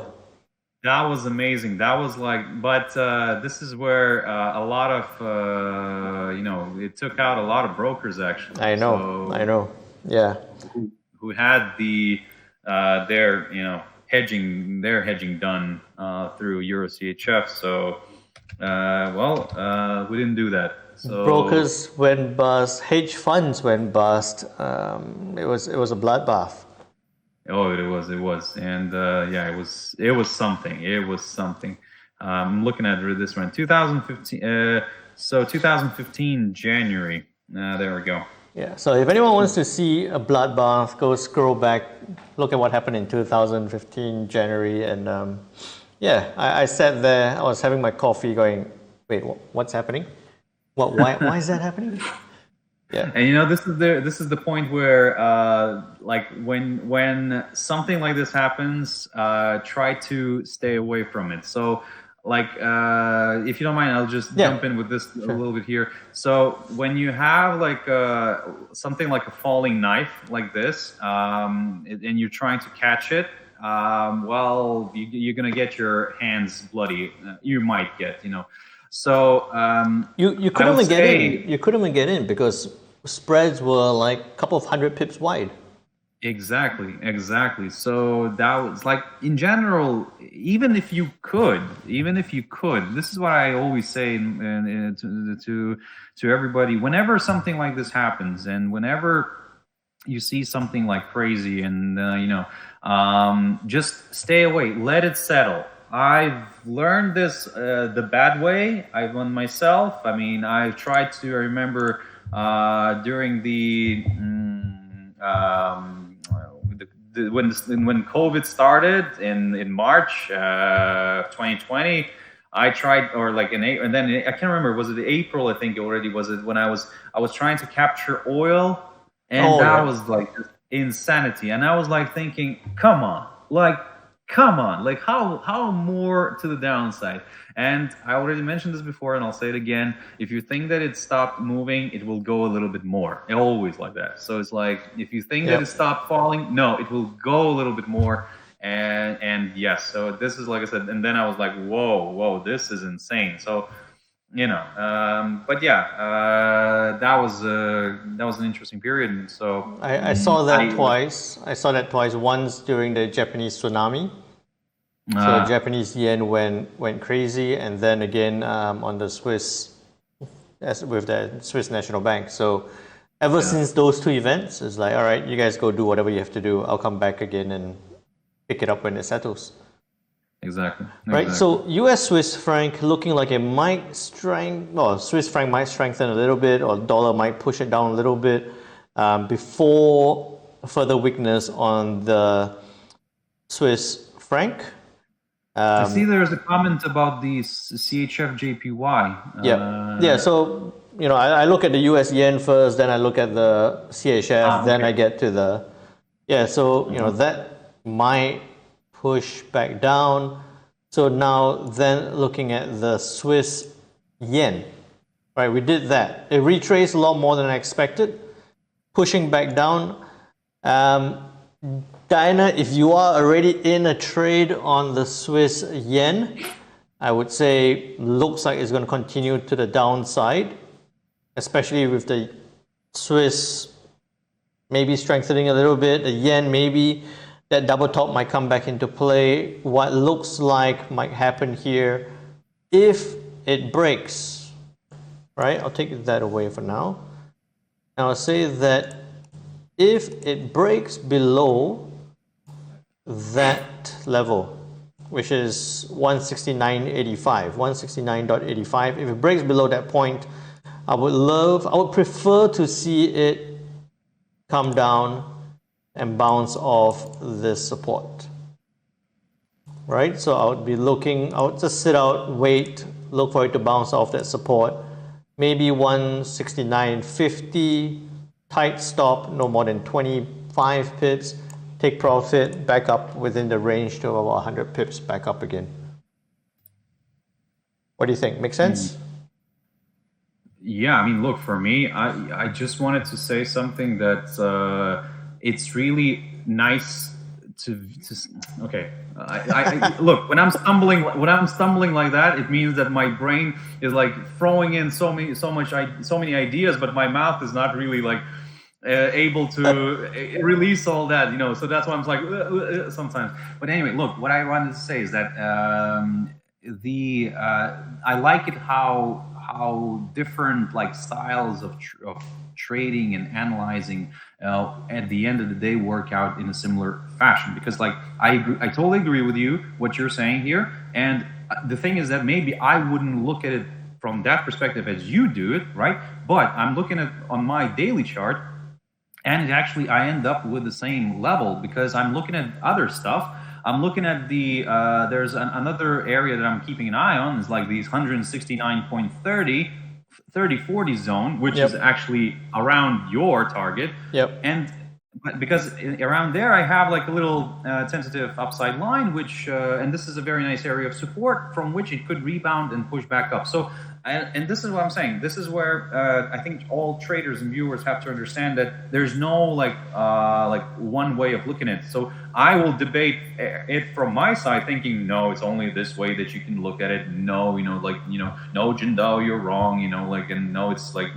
Speaker 2: That was amazing. That was like, but this is where a lot of, it took out a lot of brokers actually.
Speaker 1: I know. Yeah.
Speaker 2: Who had their hedging done through EuroCHF. So, we didn't do that. So
Speaker 1: brokers went bust, hedge funds went bust. It was a bloodbath.
Speaker 2: Oh, it was, and it was something. I'm looking at this one, 2015. So 2015 January. There we go.
Speaker 1: Yeah. So if anyone wants to see a bloodbath, go scroll back, look at what happened in 2015 January, and I sat there. I was having my coffee, going, "Wait, what's happening? Why is that happening?" Yeah.
Speaker 2: And this is the point where like when something like this happens, try to stay away from it. So like if you don't mind, I'll just jump in with this a little bit here. So when you have like something like a falling knife like this, and you're trying to catch it, you're gonna get your hands bloody. You might get, So
Speaker 1: you couldn't even get in. You couldn't even get in because spreads were like a couple of 100 pips wide.
Speaker 2: Exactly. So that was like, in general, even if you could, this is what I always say to everybody. Whenever something like this happens, and whenever you see something like crazy, and just stay away, let it settle. I've learned this the bad way. I've learned myself. I mean, I've tried to remember during when COVID started in March 2020, I tried, or like in April, and then I can't remember, was it April? I think already was it when I was trying to capture oil, and was like insanity. And I was like thinking, come on, like how more to the downside? And I already mentioned this before, and I'll say it again. If you think that it stopped moving, it will go a little bit more. Always like that. So it's like, if you think that it stopped falling, no, it will go a little bit more. And yes, so this is, like I said, and then I was like, whoa, this is insane. So, but yeah, that was an interesting period. And so
Speaker 1: I saw that twice. I saw that twice. Once during the Japanese tsunami. So Japanese yen went crazy, and then again on the Swiss, with the Swiss National Bank. So ever since those two events, it's like, all right, you guys go do whatever you have to do. I'll come back again and pick it up when it settles.
Speaker 2: Exactly.
Speaker 1: Right. So US Swiss franc looking like it might Swiss franc might strengthen a little bit, or dollar might push it down a little bit before further weakness on the Swiss franc.
Speaker 2: I see there's a comment about the CHF JPY.
Speaker 1: So I look at the US yen first, then I look at the CHF, then I get to the that might push back down. So now then looking at the Swiss yen, right? We did that. It retraced a lot more than I expected, pushing back down. Diana, if you are already in a trade on the Swiss yen, I would say looks like it's going to continue to the downside, especially with the Swiss maybe strengthening a little bit. The yen, maybe that double top might come back into play. What looks like might happen here if it breaks, right? I'll take that away for now. And I'll say that if it breaks below that level, which is 169.85, 169.85. If it breaks below that point, I would prefer to see it come down and bounce off this support. Right? So I would be looking, I would just sit out, wait, look for it to bounce off that support. Maybe 169.50, tight stop, no more than 25 pips, take profit, back up within the range to about 100 pips, back up again. What do you think? Make sense?
Speaker 2: Yeah, I mean, look, for me, I just wanted to say something that it's really nice to okay. I look, when I'm stumbling like that, it means that my brain is like throwing in so many ideas, but my mouth is not really like able to release all that, you know. So that's why I'm like sometimes. But anyway, look, what I wanted to say is that I like it how different like styles of trading and analyzing at the end of the day work out in a similar fashion, because like I totally agree with you what you're saying here, and the thing is that maybe I wouldn't look at it from that perspective as you do it, right? But I'm looking at on my daily chart, and it actually I end up with the same level because I'm looking at other stuff. I'm looking at the there's another area that I'm keeping an eye on, is like these 169.30 30-40 zone, which is actually around your target. And because around there I have like a little tentative upside line, which and this is a very nice area of support from which it could rebound and push back up. So and this is what I'm saying, this is where I think all traders and viewers have to understand that there's no like one way of looking at it. So I will debate it from my side, thinking no, it's only this way that you can look at it. No, no, Jindal, you're wrong, and no, it's like,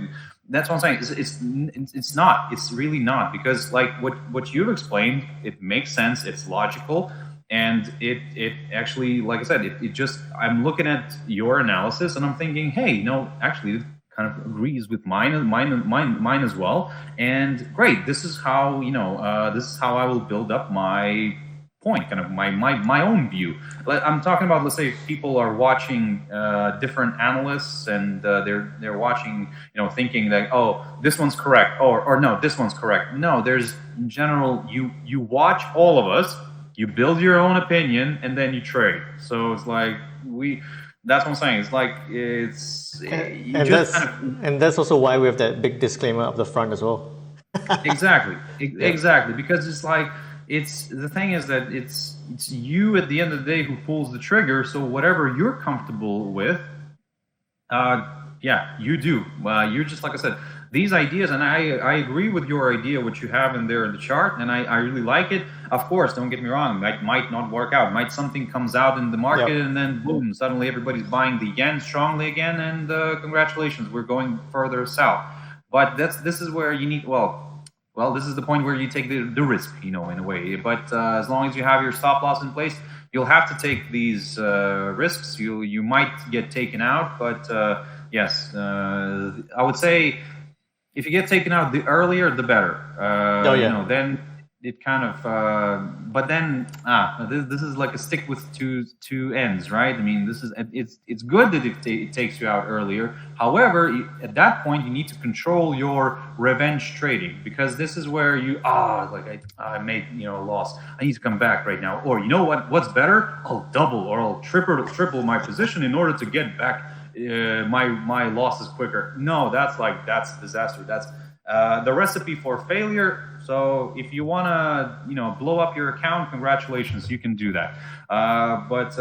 Speaker 2: that's what I'm saying. It's not. It's really not, because like what you've explained, it makes sense. It's logical, and it actually, like I said, it just, I'm looking at your analysis and I'm thinking, hey, no, actually, it kind of agrees with mine as well. And great. This is how this is how I will build up my point, kind of my own view. I'm talking about, let's say, if people are watching different analysts and they're watching, thinking that, oh, this one's correct, or no, this one's correct. No, there's, in general, you watch all of us, you build your own opinion, and then you trade. So it's like that's what I'm saying. It's like
Speaker 1: and that's also why we have that big disclaimer up the front as well.
Speaker 2: Exactly, because it's like, the thing is that it's you at the end of the day who pulls the trigger. So whatever you're comfortable with, you do. You're just, like I said, these ideas, and I agree with your idea, what you have in there in the chart, and I really like it. Of course, don't get me wrong, it might not work out. Something comes out in the market, and then boom, suddenly everybody's buying the yen strongly again, and congratulations, we're going further south. But this is where you need, well, this is the point where you take the risk, in a way. But as long as you have your stop loss in place, you'll have to take these risks. You might get taken out, but yes, I would say if you get taken out, the earlier the better. Then it kind of. But then this is like a stick with two ends, right? I mean, it's good that it takes you out earlier. However, at that point, you need to control your revenge trading, because this is where I made a loss. I need to come back right now. Or what's better? I'll double or I'll triple my position in order to get back my losses quicker. No, that's disaster. That's the recipe for failure. So if you want to, blow up your account, congratulations, you can do that. But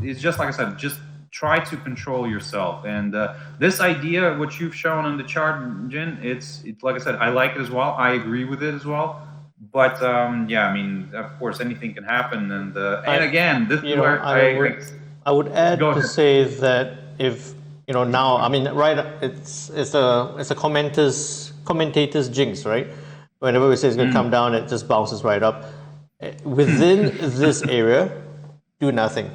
Speaker 2: it's just like I said, just try to control yourself. And this idea, what you've shown on the chart, Jin, it's like I said, I like it as well. I agree with it as well. But I mean, of course, anything can happen. And again, this is where
Speaker 1: I would add to say that if now, I mean, right, it's a commentator's jinx, right? Whenever we say it's going to come down, it just bounces right up. Within this area, do nothing,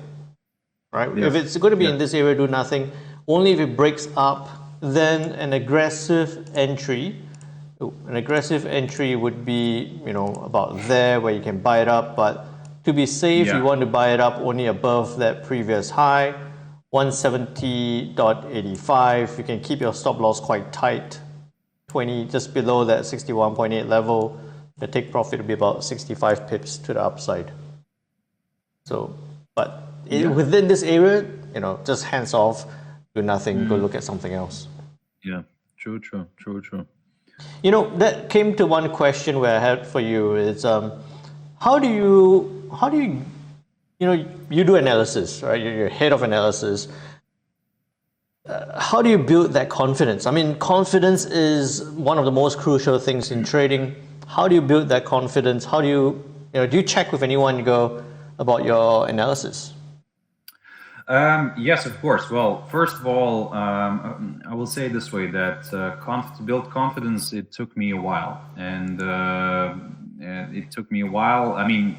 Speaker 1: right? If it's going to be in this area, do nothing. Only if it breaks up, then an aggressive entry An aggressive entry would be, about there where you can buy it up, but to be safe, you want to buy it up only above that previous high, 170.85. You can keep your stop loss quite tight, 20 just below that 61.8 level. The take profit will be about 65 pips to the upside. So, but within this area, just hands off, do nothing, go look at something else.
Speaker 2: Yeah, true.
Speaker 1: That came to one question where I had for you is, how do you, you do analysis, right? You're head of analysis. How do you build that confidence? I mean, confidence is one of the most crucial things in trading. How do you build that confidence? How do you, do you check with anyone about your analysis?
Speaker 2: Yes, of course. Well, first of all, I will say this way, that to build confidence, it took me a while. And it took me a while. I mean,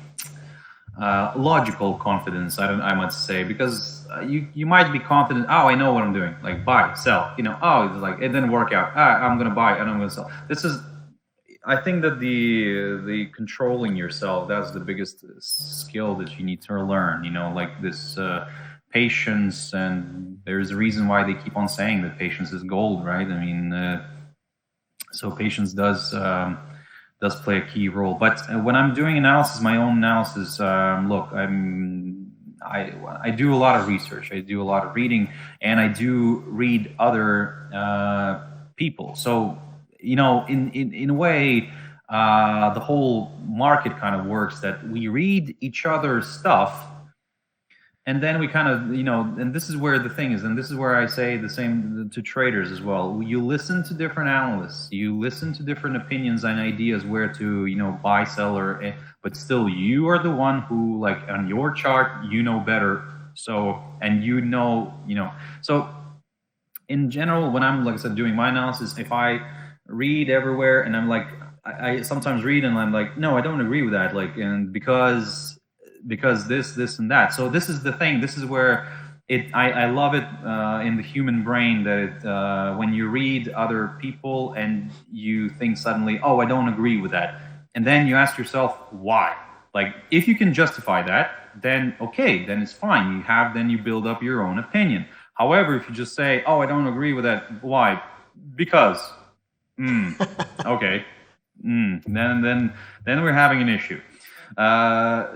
Speaker 2: logical confidence, I must say, because you might be confident, oh, I know what I'm doing, like buy, sell, oh, it's like it didn't work out. I'm going to buy and I'm going to sell. I think that the controlling yourself, that's the biggest skill that you need to learn, like this patience, and there's a reason why they keep on saying that patience is gold, right? I mean, so patience does play a key role. But when I'm doing analysis, my own analysis, look, I do a lot of research, I do a lot of reading, and I do read other people. So in a way, the whole market kind of works that we read each other's stuff. And then we kind of, and this is where the thing is, and this is where I say the same to traders as well. You listen to different analysts, you listen to different opinions and ideas where to, buy, sell, but still you are the one who, like, on your chart, better. So, and so in general, when I'm, like I said, doing my analysis, if I read everywhere and I'm like, I sometimes read and I'm like, no, I don't agree with that. Like, and because this and that. So this is the thing. This is where I love it in the human brain that when you read other people and you think suddenly, oh, I don't agree with that. And then you ask yourself, why? Like, if you can justify that, then okay, then it's fine. Then you build up your own opinion. However, if you just say, oh, I don't agree with that, why? Because, okay. Then we're having an issue.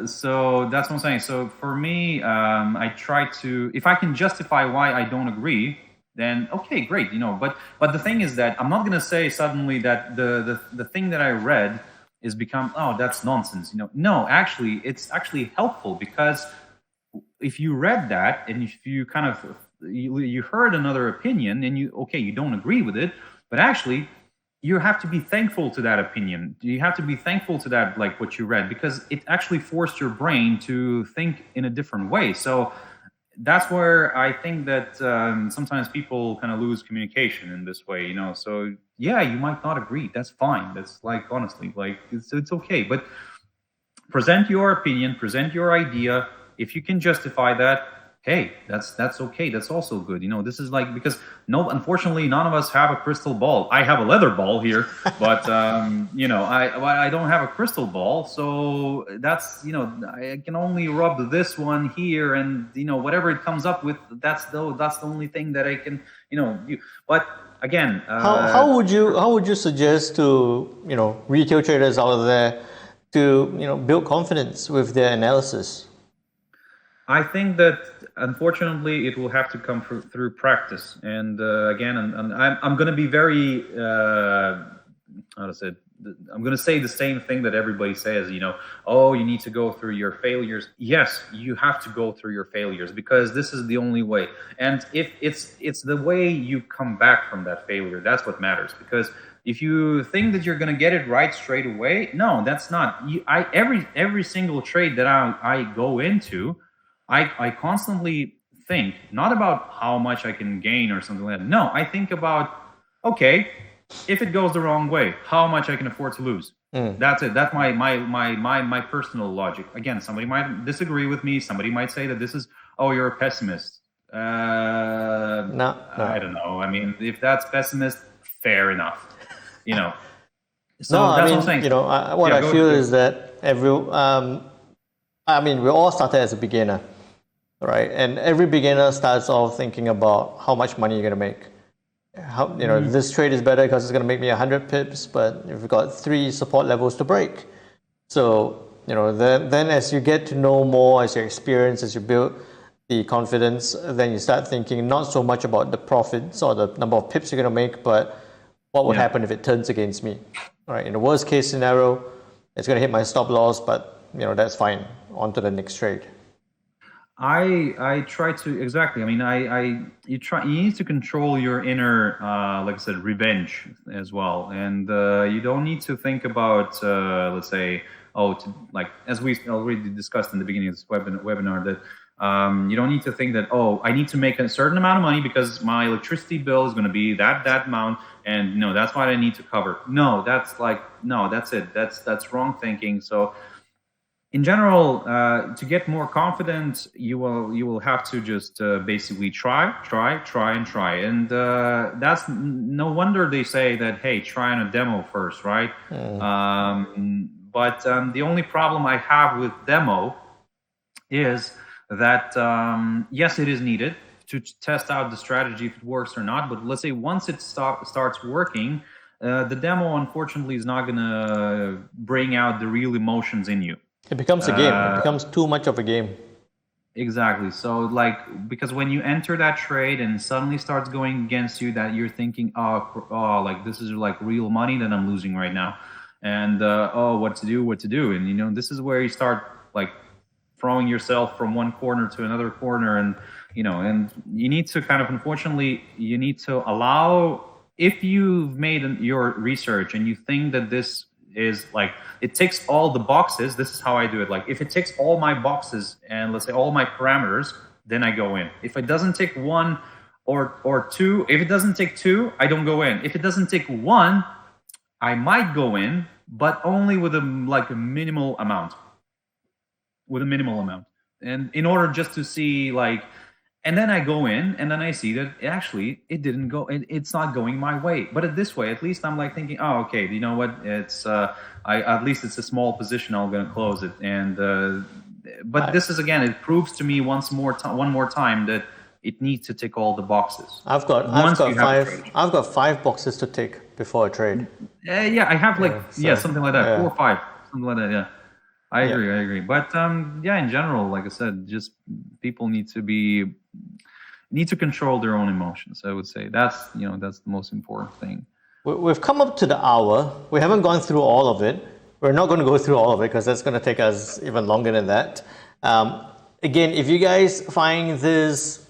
Speaker 2: So that's what I'm saying. So for me, I try to, if I can justify why I don't agree, then okay, great, but the thing is that I'm not going to say suddenly that the thing that I read is become, oh, that's nonsense. No, actually, it's actually helpful, because if you read that and if you kind of, you heard another opinion and you don't agree with it, but actually, you have to be thankful to that opinion. You have to be thankful to that, like what you read, because it actually forced your brain to think in a different way. So that's where I think that sometimes people kind of lose communication in this way, So yeah, you might not agree. That's fine. That's, like, honestly, like it's okay. But present your opinion, present your idea. If you can justify that, hey, that's okay. That's also good. This is like, because unfortunately, none of us have a crystal ball. I have a leather ball here, but I don't have a crystal ball. So that's, I can only rub this one here, and whatever it comes up with, that's the only thing that I can, do. But again,
Speaker 1: how would you suggest to retail traders out there to build confidence with their analysis?
Speaker 2: I think that unfortunately it will have to come through practice. And again, I'm going to be very I'm going to say the same thing that everybody says. Oh, you need to go through your failures. Yes, you have to go through your failures, because this is the only way. And if it's the way you come back from that failure, that's what matters. Because if you think that you're going to get it right straight away, no, that's not. Every single trade that I go into, I constantly think not about how much I can gain or something like that. No, I think about, okay, if it goes the wrong way, how much I can afford to lose. That's it. That's my personal logic. Again, somebody might disagree with me. Somebody might say that this is, oh, you're a pessimist.
Speaker 1: No.
Speaker 2: I don't know. I mean, if that's pessimist, fair enough. So
Speaker 1: No, I
Speaker 2: that's what
Speaker 1: mean,
Speaker 2: I'm saying.
Speaker 1: you know, what
Speaker 2: Yeah,
Speaker 1: I
Speaker 2: go
Speaker 1: feel
Speaker 2: ahead.
Speaker 1: is that I mean, we all started as a beginner, right? And every beginner starts off thinking about how much money you're going to make. How, you know, this trade is better because it's going to make me 100 pips, but you've got 3 support levels to break. So, you know, then as you get to know more, as you experience, as you build the confidence, then you start thinking not so much about the profits or the number of pips you're going to make, but what would
Speaker 2: Yeah.
Speaker 1: happen if it turns against me, right? In the worst case scenario, it's going to hit my stop loss, but, you know, that's fine. On to the next trade.
Speaker 2: I try to exactly. I mean, you need to control your inner, like I said, revenge as well, and you don't need to think about, let's say, like as we already discussed in the beginning of this webinar, that you don't need to think that, oh, I need to make a certain amount of money because my electricity bill is going to be that amount, and no, that's what I need to cover. No, that's it. That's wrong thinking. So in general, to get more confident, you will have to just basically try, and that's no wonder they say that, hey, try on a demo first, right? But the only problem I have with demo is that yes, it is needed to test out the strategy if it works or not. But let's say once it starts working, the demo unfortunately is not going to bring out the real emotions in you.
Speaker 1: It becomes a game. It becomes too much of a game.
Speaker 2: Exactly. So like, because when you enter that trade and suddenly starts going against you, that you're thinking, oh, like this is like real money that I'm losing right now, and oh, what to do, and you know, this is where you start like throwing yourself from one corner to another corner, and you know, and you need to kind of, unfortunately, you need to allow, if you've made your research and you think that this is like, it ticks all the boxes. This is how I do it. Like if it ticks all my boxes and let's say all my parameters, then I go in. If it doesn't tick 1 or 2, if it doesn't tick 2, I don't go in. If it doesn't tick 1, I might go in, but only with a minimal amount. And in order just to see like, and then I go in and then I see that actually it didn't go, it's not going my way. But this way, at least I'm like thinking, oh, okay, you know what? It's at least it's a small position. I'm going to close it. And but this is, again, it proves to me one more time that it needs to tick all the boxes.
Speaker 1: I've got 5 boxes to tick before a trade.
Speaker 2: Yeah, I have something like that, 4 or 5, something like that. Yeah. I agree. But yeah, in general, like I said, just people need to control their own emotions. I would say that's the most important thing.
Speaker 1: We've come up to the hour. We haven't gone through all of it. We're not going to go through all of it because that's going to take us even longer than that. Again, if you guys find this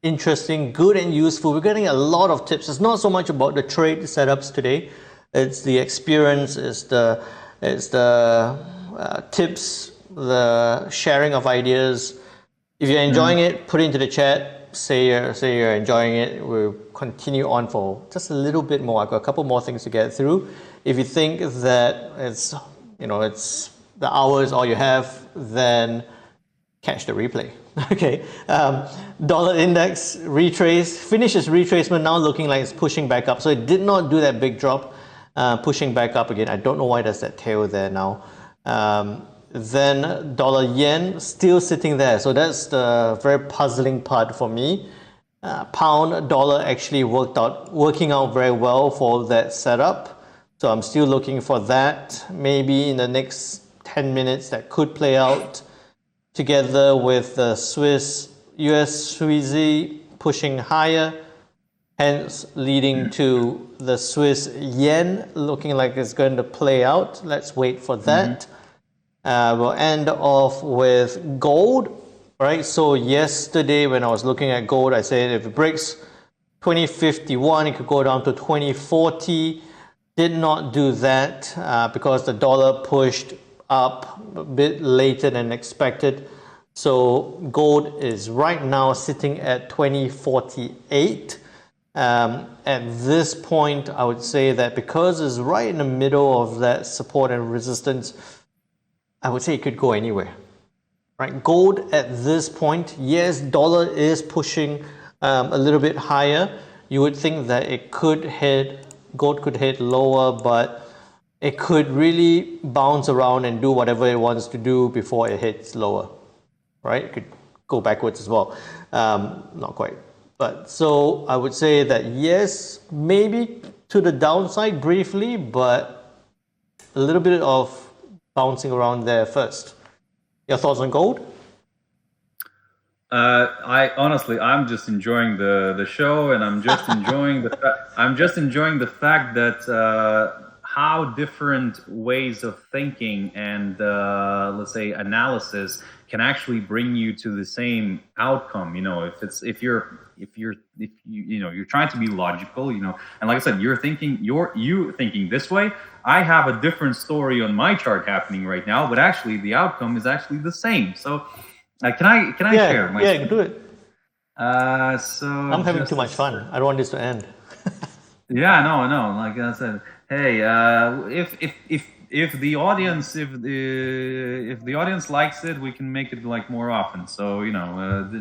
Speaker 1: interesting, good and useful, we're getting a lot of tips. It's not so much about the trade setups today. It's the experience, it's the tips, the sharing of ideas. If you're enjoying it, put it into the chat. Say you're enjoying it. We'll continue on for just a little bit more. I've got a couple more things to get through. If you think that it's the hour is all you have, then catch the replay. Okay. Dollar index retrace, finishes retracement, now looking like it's pushing back up. So it did not do that big drop, pushing back up again. I don't know why there's that tail there now. Then dollar yen still sitting there. So that's the very puzzling part for me. Pound dollar actually working out very well for that setup. So I'm still looking for that. Maybe in the next 10 minutes that could play out, together with the US Swiss pushing higher, hence leading to the Swiss yen looking like it's going to play out. Let's wait for that. We'll end off with gold, right? So yesterday when I was looking at gold, I said if it breaks 2051, it could go down to 2040. Did not do that because the dollar pushed up a bit later than expected. So gold is right now sitting at 2048. At this point, I would say that because it's right in the middle of that support and resistance, I would say it could go anywhere. Right? Gold at this point, yes, dollar is pushing a little bit higher. You would think that gold could hit lower, but it could really bounce around and do whatever it wants to do before it hits lower, right? It could go backwards as well. Not quite. But so I would say that yes, maybe to the downside briefly, but a little bit of bouncing around there first. Your thoughts on gold?
Speaker 2: I honestly, I'm just enjoying the show, and I'm just enjoying the fact that how different ways of thinking and let's say analysis can actually bring you to the same outcome. You know, if you're trying to be logical, you know, and like I said, you thinking this way. I have a different story on my chart happening right now, but actually the outcome is actually the same. So. Can I share my
Speaker 1: screen? Do it.
Speaker 2: So
Speaker 1: I'm having too much fun. I don't want this to end.
Speaker 2: Yeah, no. Like I said, hey, if the audience likes it, we can make it like more often. So you know,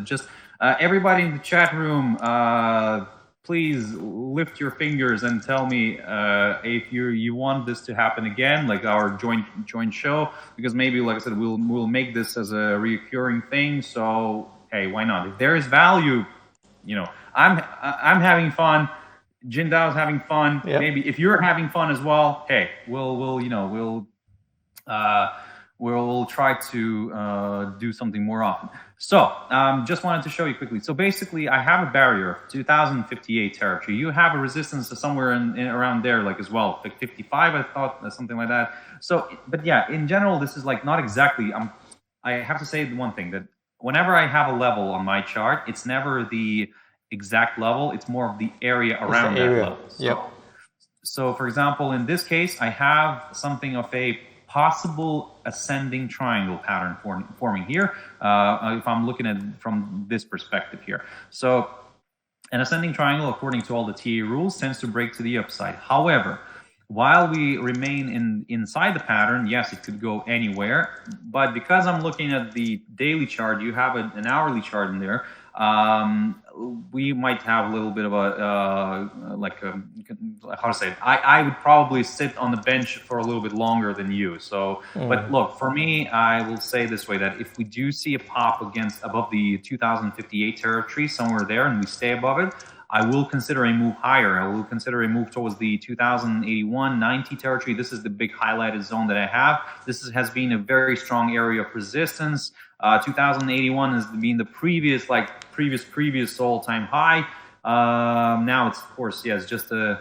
Speaker 2: just everybody in the chat room, please lift your fingers and tell me if you want this to happen again, like our joint show, because maybe, like I said, we'll make this as a recurring thing. So hey, why not? If there is value, you know, I'm having fun. Jindao's having fun. Yep. Maybe if you're having fun as well, hey, we'll try to do something more often. So just wanted to show you quickly. So basically, I have a barrier, 2058 territory. You have a resistance somewhere in around there, like as well, like 55, I thought, something like that. So, but yeah, in general, this is like not exactly. I have to say one thing, that whenever I have a level on my chart, it's never the exact level. It's more of the area around that level. So, for example, in this case, I have something of a possible ascending triangle pattern forming here, if I'm looking at it from this perspective here. So an ascending triangle, according to all the TA rules, tends to break to the upside. However, while we remain inside the pattern, yes, it could go anywhere. But because I'm looking at the daily chart, you have an hourly chart in there. We might have a little bit of a how to say it? I would probably sit on the bench for a little bit longer than you. So, but look, for me, I will say this way, that if we do see a pop above the 2058 territory, somewhere there, and we stay above it, I will consider a move higher. I will consider a move towards the 2081-90 territory. This is the big highlighted zone that I have. This has been a very strong area of resistance. 2081 has been the previous all-time high. Now it's, of course, yeah, it's just a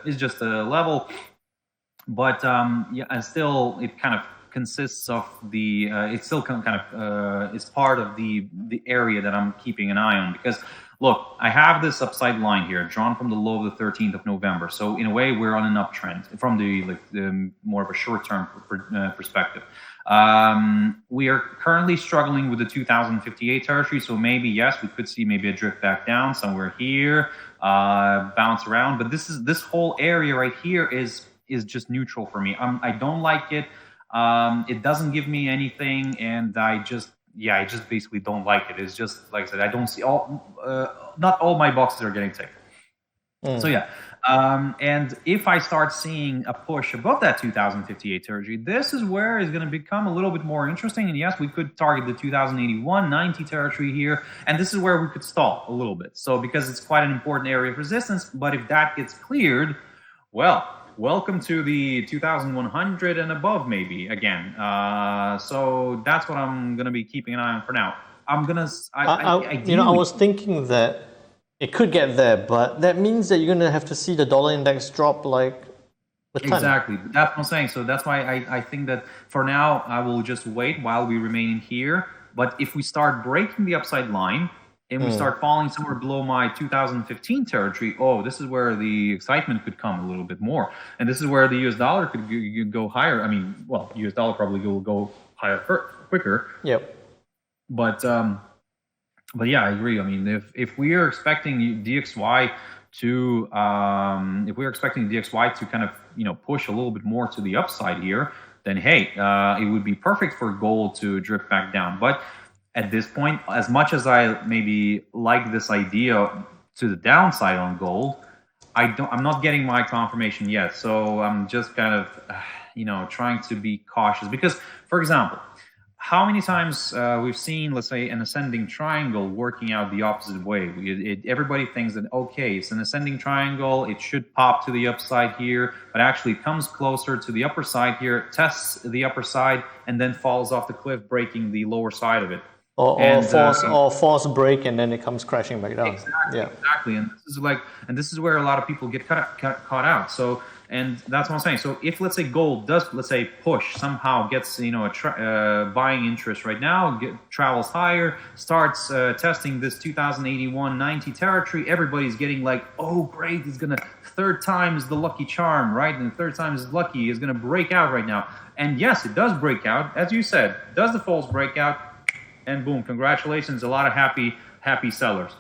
Speaker 2: level, but yeah, and still it kind of consists of the it's still kind of is part of the area that I'm keeping an eye on, because look, I have this upside line here drawn from the low of the 13th of November. So in a way, we're on an uptrend from the more of a short-term perspective. We are currently struggling with the 2058 territory. So maybe, yes, we could see maybe a drift back down somewhere here, bounce around. But this whole area right here is just neutral for me. I don't like it. It doesn't give me anything, and I just basically don't like it. It's just, like I said, I don't see not all my boxes are getting ticked. So yeah, and if I start seeing a push above that 2058 territory, this is where it's going to become a little bit more interesting. And yes, we could target the 2081-90 territory here, and this is where we could stall a little bit. So because it's quite an important area of resistance, but if that gets cleared, well, welcome to the 2100 and above, maybe again. So that's what I'm going to be keeping an eye on for now. I was thinking
Speaker 1: that it could get there, but that means that you're going to have to see the dollar index drop like a ton.
Speaker 2: Exactly. That's what I'm saying. So that's why I think that for now, I will just wait while we remain here. But if we start breaking the upside line and we start falling somewhere below my 2015 territory, this is where the excitement could come a little bit more. And this is where the US dollar could go higher. I mean, well, US dollar probably will go higher quicker.
Speaker 1: Yep.
Speaker 2: But yeah, I agree. I mean, if we are expecting DXY to kind of push a little bit more to the upside here, then hey, it would be perfect for gold to drift back down. But at this point, as much as I maybe like this idea to the downside on gold, I'm not getting my confirmation yet. So I'm just kind of trying to be cautious. Because, for example, how many times we've seen, let's say, an ascending triangle working out the opposite way? Everybody thinks that, okay, it's an ascending triangle, it should pop to the upside here, but actually it comes closer to the upper side here, tests the upper side, and then falls off the cliff, breaking the lower side of it.
Speaker 1: Or force break, and then it comes crashing back down.
Speaker 2: Exactly. And this is where a lot of people get caught out. So, and that's what I'm saying. So if, let's say, gold does, let's say, push, somehow gets, a buying interest right now, travels higher, starts testing this 2081.90 territory, everybody's getting like, oh, great, it's gonna, third time is the lucky charm, right? And the third time is lucky, is gonna break out right now. And yes, it does break out, as you said. Does the false breakout? And boom, congratulations, a lot of happy sellers,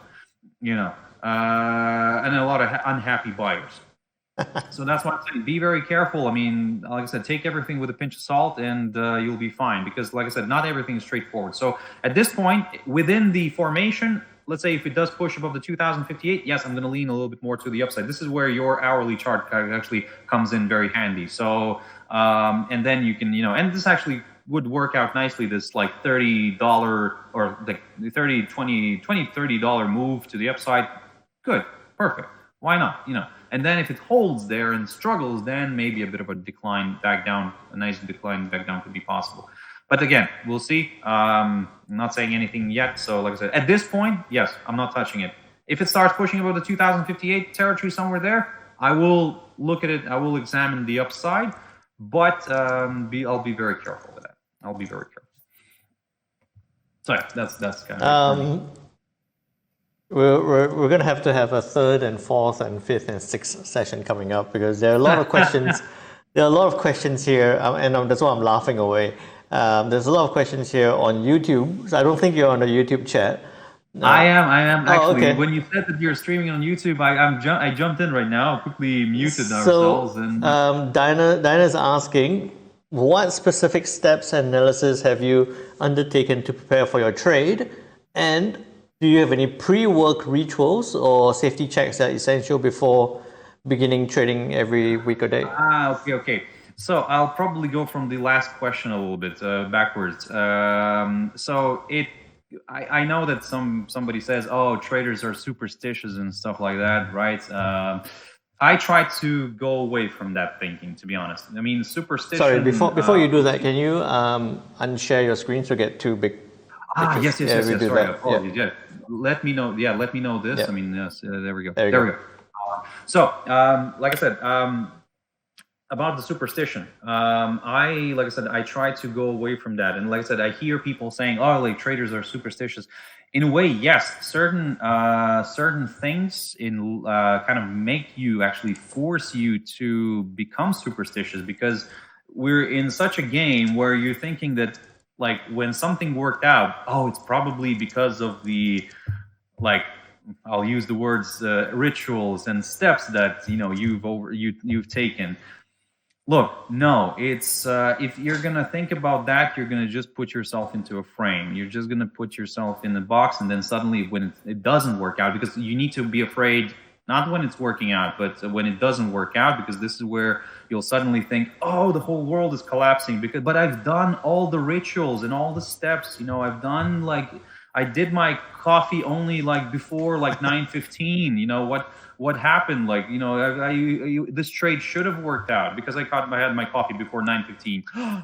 Speaker 2: and a lot of unhappy buyers. So that's why I'm saying, be very careful. I mean, like I said, take everything with a pinch of salt, and you'll be fine. Because, like I said, not everything is straightforward. So at this point, within the formation, let's say if it does push above the 2058, yes, I'm going to lean a little bit more to the upside. This is where your hourly chart actually comes in very handy. So, and then you can, and this actually would work out nicely, this like $30 or like $30 move to the upside. Good, perfect. Why not? And then if it holds there and struggles, then maybe a bit of a decline back down, a nice decline back down could be possible. But again, we'll see. I'm not saying anything yet. So like I said, at this point, yes, I'm not touching it. If it starts pushing above the 2058 territory somewhere there, I will look at it. I will examine the upside, but I'll be very careful with that. I'll be very careful. So that's kind of.
Speaker 1: We're going to have a third and fourth and fifth and sixth session coming up, because there are a lot of questions. There are a lot of questions here, and that's why I'm laughing away. There's a lot of questions here on YouTube. So I don't think you're on the YouTube chat.
Speaker 2: I am actually.
Speaker 1: Oh, okay.
Speaker 2: When you said that you're streaming on YouTube, I jumped in right now, quickly muted ourselves. And
Speaker 1: Dinah's asking, what specific steps and analysis have you undertaken to prepare for your trade? And do you have any pre-work rituals or safety checks that are essential before beginning trading every week or day?
Speaker 2: Okay. So I'll probably go from the last question a little bit backwards. I know that somebody says, oh, traders are superstitious and stuff like that, right? I try to go away from that thinking, to be honest. I mean, superstition.
Speaker 1: Sorry, before you do that, can you unshare your screen so get too big?
Speaker 2: Yes. Sorry, apologies. Yeah. Let me know. Yeah, let me know this. Yeah. I mean, yes. There we go. There we go. So, like I said, about the superstition, I try to go away from that. And like I said, I hear people saying, "Oh, like traders are superstitious." In a way, yes, certain things kind of make you, actually force you to become superstitious, because we're in such a game where you're thinking that, like, when something worked out, oh, it's probably because of the, like, I'll use the words rituals and steps that you've taken. Look, no, it's if you're gonna think about that, you're gonna just put yourself into a frame. You're just gonna put yourself in the box, and then suddenly when it doesn't work out, because you need to be afraid not when it's working out, but when it doesn't work out, because this is where you'll suddenly think, oh, the whole world is collapsing. But I've done all the rituals and all the steps. I've done, like, I did my coffee only like before like 9:15. What happened? Like, this trade should have worked out because I had my coffee before 9:15.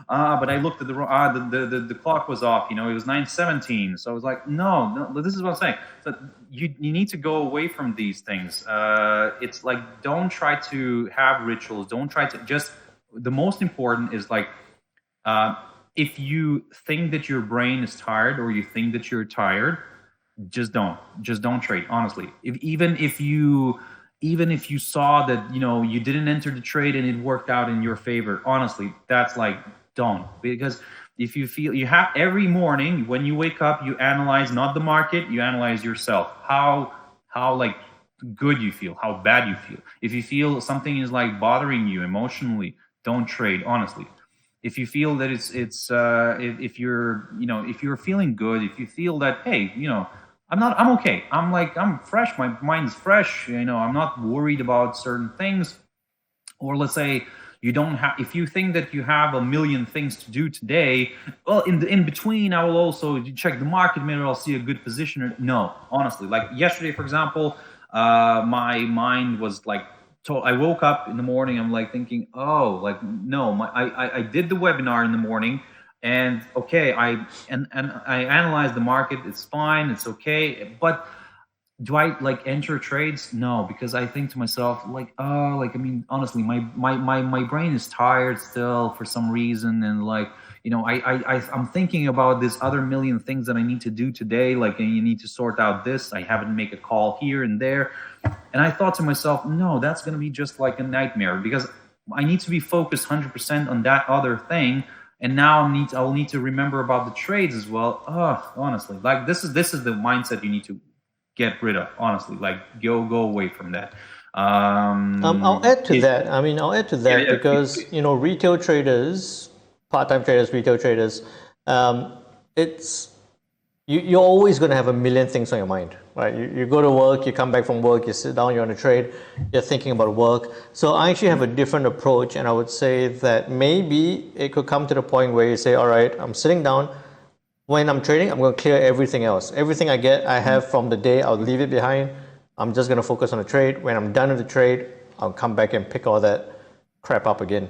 Speaker 2: But I looked at the clock was off. It was 9:17. So I was like, no, this is what I'm saying. So you need to go away from these things. It's like, don't try to have rituals. Don't try to the most important is, like, if you think that your brain is tired, or you think that you're tired, just don't trade, honestly. Even if you saw that you didn't enter the trade and it worked out in your favor, honestly, that's like, don't. Because if you feel, you have, every morning when you wake up, you analyze not the market, you analyze yourself, how like good you feel, how bad you feel. If you feel something is like bothering you emotionally, don't trade, honestly. If you feel that if you're feeling good, if you feel that, hey, I'm okay. I'm fresh. My mind's fresh. I'm not worried about certain things. Or let's say You don't have, if you think that you have a million things to do today, well, in between, I will also check the market mirror, I'll see a good position. No, honestly, like yesterday, for example, my mind was like, I woke up in the morning, I'm like thinking, oh, like, no, I did the webinar in the morning, and okay, I analyzed the market, it's fine, it's okay, but do I like enter trades? No, because I think to myself, like, oh, like, I mean, honestly, my brain is tired still for some reason, and like, you know, I'm thinking about this other million things that I need to do today. Like, you need to sort out this. I haven't make a call here and there, and I thought to myself, no, that's gonna be just like a nightmare, because I need to be focused 100% on that other thing. And now I'll need to remember about the trades as well. Oh, honestly, like this is the mindset you need to get rid of, honestly. Like, go away from that.
Speaker 1: I'll add to that. I mean, I'll add to that because, you know, retail traders, part-time traders, retail traders, you're always going to have a million things on your mind, right? You go to work, you come back from work, you sit down, you're on a trade, you're thinking about work. So I actually have a different approach, and I would say that maybe it could come to the point where you say, all right, I'm sitting down. When I'm trading, I'm going to clear everything else. Everything I have from the day, I'll leave it behind. I'm just going to focus on the trade. When I'm done with the trade, I'll come back and pick all that crap up again.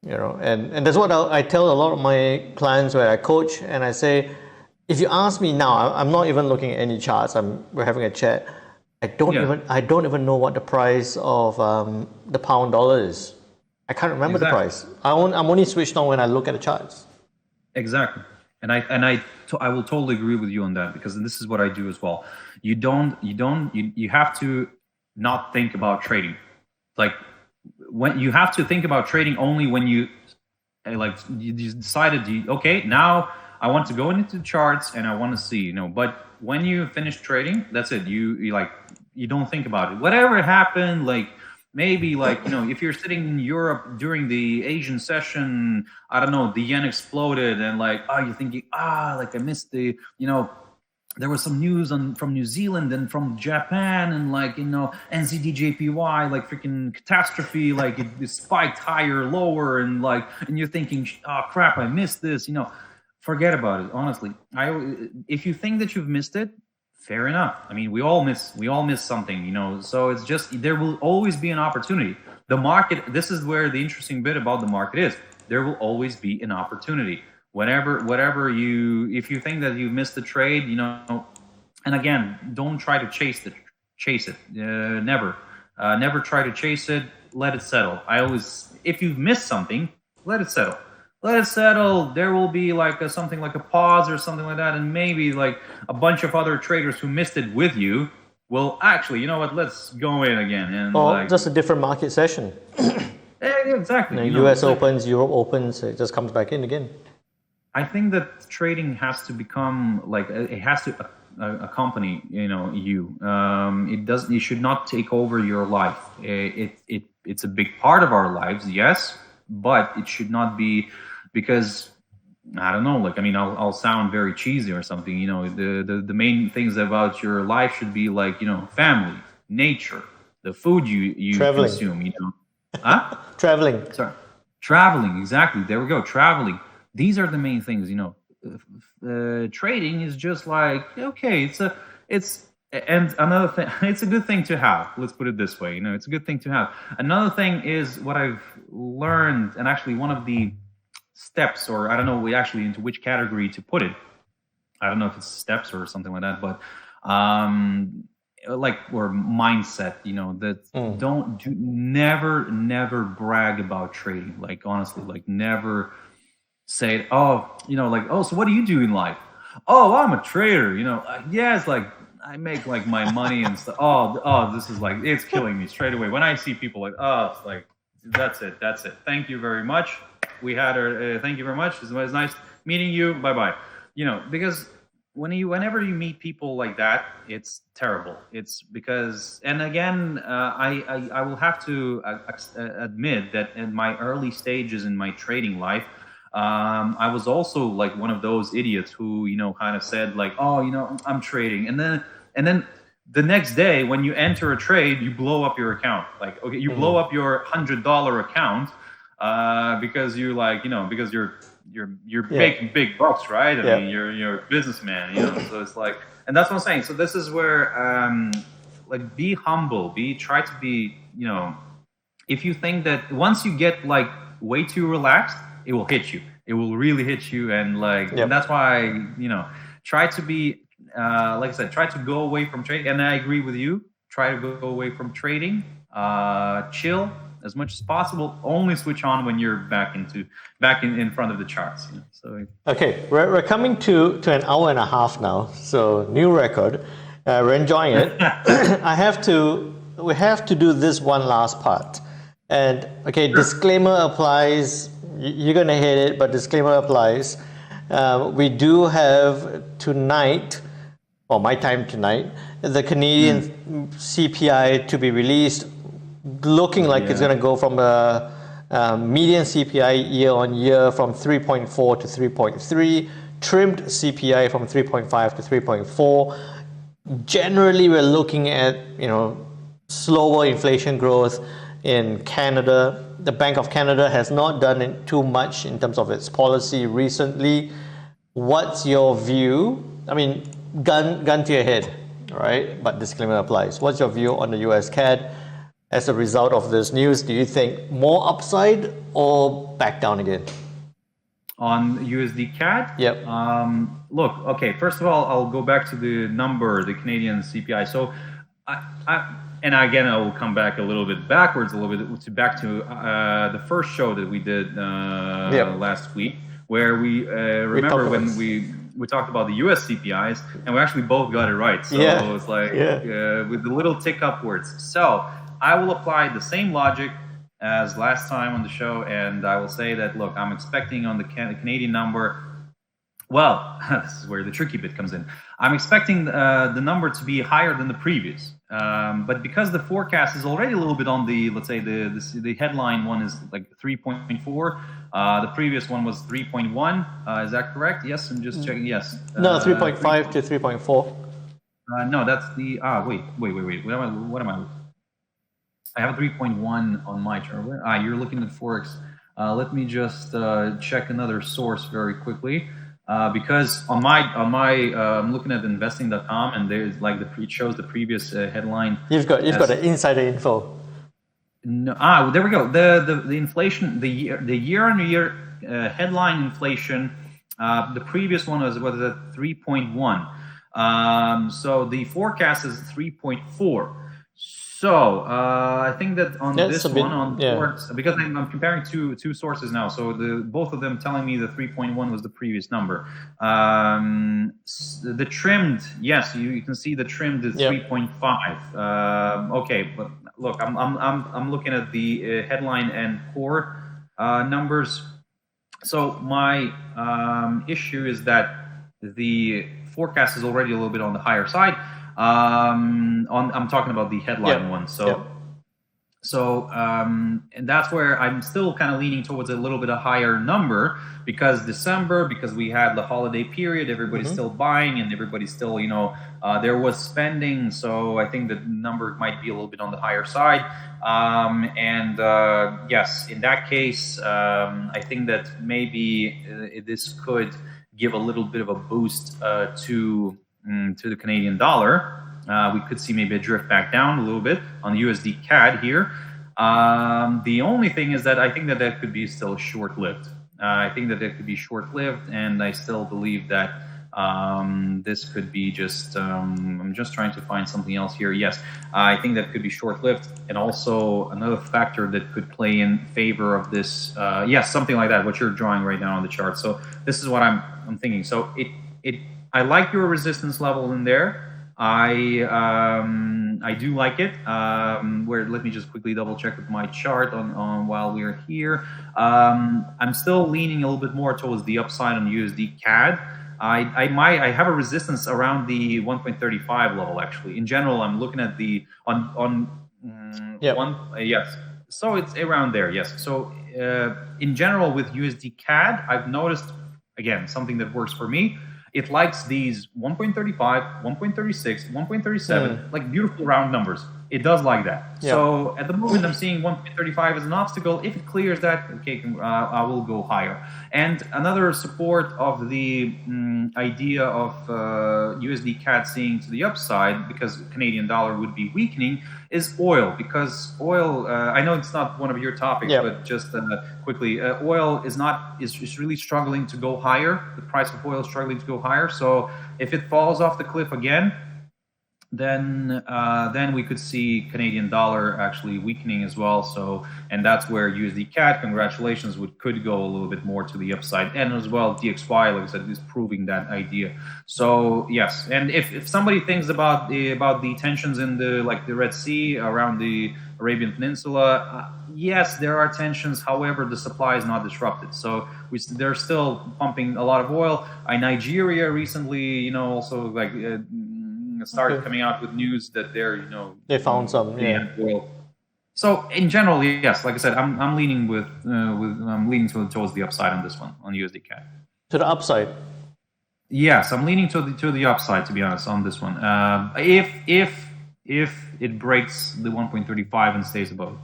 Speaker 1: You know, and that's what I tell a lot of my clients where I coach, and I say, if you ask me now, I'm not even looking at any charts. We're having a chat. I don't even know what the price of the pound dollar is. I can't remember the price. I'm only switched on when I look at the charts.
Speaker 2: Exactly. And I will totally agree with you on that, because this is what I do as well. You have to not think about trading. Like, when you have to think about trading only when you decided, okay, now I want to go into the charts and I want to see, you know, but when you finish trading, that's it. You don't think about it. Whatever happened, like, maybe, like, you know, if you're sitting in Europe during the Asian session, I don't know, the yen exploded, and like, oh, you're thinking, like, I missed the, you know, there was some news from New Zealand and from Japan, and like, you know, nzdjpy, like freaking catastrophe, like it spiked higher, lower, and like, and you're thinking, oh crap, I missed this, you know. Forget about it, honestly. If you think that you've missed it, fair enough. I mean, we all miss something, you know. So it's just, there will always be an opportunity. The market, this is where the interesting bit about the market is. There will always be an opportunity. If you think that you missed the trade, you know, and again, don't try to chase it. Never try to chase it. Let it settle. If you've missed something, let it settle. Let it settle. There will be like something like a pause or something like that, and maybe like a bunch of other traders who missed it with you will actually, you know what, let's go in again. And
Speaker 1: just a different market session.
Speaker 2: Exactly.
Speaker 1: US opens, Europe opens, it just comes back in again.
Speaker 2: I think that trading has to become like, it has to accompany, you know, you. It should not take over your life. It's a big part of our lives, yes, but it should not be, because I don't know, like, I mean, I'll sound very cheesy or something, you know, the main things about your life should be like, you know, family, nature, the food you consume, you know. Huh? Traveling, exactly. There we go. Traveling. These are the main things, you know. Trading is just like, okay, and another thing, it's a good thing to have. Let's put it this way, you know, it's a good thing to have. Another thing is what I've learned, and actually one of the steps, or I don't know actually into which category to put it. I don't know if it's steps or something like that, but or mindset, you know, that never brag about trading. Like, honestly, like, never say, oh, you know, like, oh, so what do you do in life? Oh, I'm a trader, you know. Yeah, it's like, I make like my money and stuff. Oh, this is like, it's killing me straight away when I see people like, oh, it's like, that's it. Thank you very much. Thank you very much. It was nice meeting you. Bye. You know, because whenever you meet people like that, it's terrible. It's because, and again, I will have to admit that in my early stages in my trading life, I was also like one of those idiots who, you know, kind of said like, oh, you know, I'm trading, and then the next day when you enter a trade, you blow up your account. Like, okay, you blow up your $100 account because you like, because you're big bucks, right? I mean, you're a businessman, So it's like, and that's what I'm saying. So this is where like, be humble, try to be, if you think that once you get like way too relaxed, it will hit you. It will really hit you, and like, and that's why, try to be, like I said, try to go away from trading. And I agree with you. Try to go away from trading. Chill as much as possible. Only switch on when you're back in front of the charts. So
Speaker 1: okay, we're coming to an hour and a half now. So new record. We're enjoying it. We have to do this one last part. And okay, disclaimer applies. You're gonna hate it, but disclaimer applies. We do have tonight, or my time tonight, the Canadian CPI to be released, looking like it's gonna go from a median CPI year on year from 3.4 to 3.3, trimmed CPI from 3.5 to 3.4. Generally, we're looking at slower inflation growth in Canada. The Bank of Canada has not done too much in terms of its policy recently. What's your view? I mean, gun to your head, right? But disclaimer applies. What's your view on the USCAD as a result of this news? Do you think more upside or back down again?
Speaker 2: On USDCAD?
Speaker 1: Yep.
Speaker 2: Look, okay, first of all, I'll go back to the number, the Canadian CPI. So and again, I will come back a little bit backwards, back to the first show that we did last week, where we remember when we talked about the US CPIs, and we actually both got it right. So it's like with the little tick upwards. So I will apply the same logic as last time on the show, and I will say that, look, I'm expecting on the Canadian number. Well, this is where the tricky bit comes in. I'm expecting the number to be higher than the previous. But because the forecast is already a little bit on the, let's say the headline one is like 3.4. The previous one was 3.1. Is that correct? Yes, I'm just checking. Yes.
Speaker 1: No, 3.5 to 3.4.
Speaker 2: No, that's the. Wait. What am I? I have a 3.1 on my chart. You're looking at forex. Let me just check another source very quickly. Because on my I'm looking at investing.com, and there's like it shows the previous headline.
Speaker 1: You've got the insider info.
Speaker 2: No, there we go. The inflation, the year-on-year headline inflation. The previous one was at 3.1. So the forecast is 3.4. So I think that on this one, on forex, because I'm comparing two sources now, so both of them telling me the 3.1 was the previous number. The trimmed, yes, you can see the trimmed is 3.5. Okay, but look, I'm looking at the headline and core numbers. So my issue is that the forecast is already a little bit on the higher side. I'm talking about the headline one. So and that's where I'm still kind of leaning towards a little bit of higher number, because December, because we had the holiday period, everybody's still buying and everybody's still, there was spending. So I think the number might be a little bit on the higher side. Yes, in that case, I think that maybe this could give a little bit of a boost to the Canadian dollar. We could see maybe a drift back down a little bit on the USDCAD here. The only thing is that I think that could be still short-lived. I think that it could be short-lived, and I still believe that this could be just, I'm just trying to find something else here. Yes, I think that could be short-lived. And also another factor that could play in favor of this, yes, something like that, what you're drawing right now on the chart. So this is what I'm thinking. So I like your resistance level in there. I do like it. Let me just quickly double check with my chart on while we're here. I'm still leaning a little bit more towards the upside on USDCAD. I have a resistance around the 1.35 level actually. In general, I'm looking at the yes. So it's around there. Yes. So in general with USDCAD, I've noticed again something that works for me. It likes these 1.35, 1.36, 1.37, like beautiful round numbers. it does like that.
Speaker 1: Yeah.
Speaker 2: So at the moment, I'm seeing 1.35 as an obstacle. If it clears that, okay, I will go higher. And another support of the idea of USDCAD seeing to the upside, because Canadian dollar would be weakening, is oil. Because oil, I know it's not one of your topics, but just quickly, oil is really struggling to go higher. The price of oil is struggling to go higher. So if it falls off the cliff again, then we could see Canadian dollar actually weakening as well. So, and that's where USDCAD, congratulations, could go a little bit more to the upside, and as well DXY, like I said, is proving that idea. So yes, and if somebody thinks about the tensions in the Red Sea around the Arabian Peninsula, yes, there are tensions. However, the supply is not disrupted, so they're still pumping a lot of oil. Nigeria recently, also started coming out with news that
Speaker 1: they found some
Speaker 2: oil. So in general, yes, like I said, I'm leaning towards the upside on this one, on USDCAD.
Speaker 1: To the upside.
Speaker 2: Yes, I'm leaning to the upside, to be honest, on this one. If it breaks the 1.35 and stays above.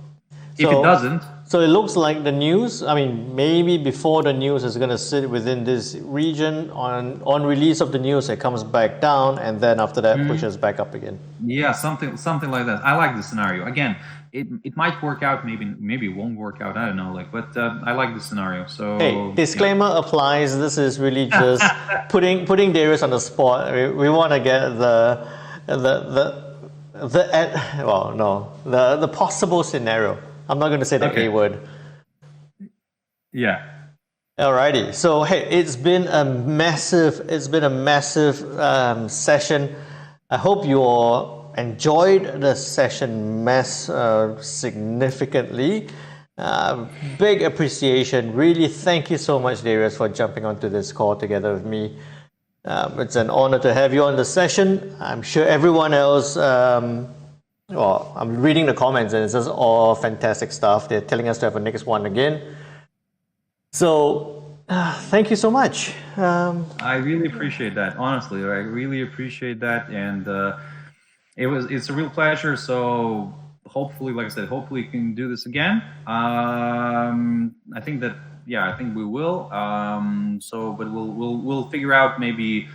Speaker 2: If it doesn't.
Speaker 1: So it looks like the news, I mean, maybe before the news is going to sit within this region. On release of the news, it comes back down, and then after that pushes back up again.
Speaker 2: Yeah, something like that. I like the scenario. Again, it might work out, maybe it won't work out. I don't know, but I like the scenario. So
Speaker 1: hey, disclaimer applies. This is really just putting Darius on the spot. We want to get the possible scenario. I'm not going to say the A word.
Speaker 2: Yeah.
Speaker 1: Alrighty. So hey, it's been a massive session. I hope you all enjoyed the session significantly. Big appreciation. Really, thank you so much, Darius, for jumping onto this call together with me. It's an honor to have you on the session. I'm sure everyone else. I'm reading the comments and it's just all fantastic stuff. They're telling us to have a next one again. So, thank you so much.
Speaker 2: I really appreciate that. Honestly, I really appreciate that, and it's a real pleasure. So, hopefully, like I said, hopefully we can do this again. I think we will. But we'll figure out maybe.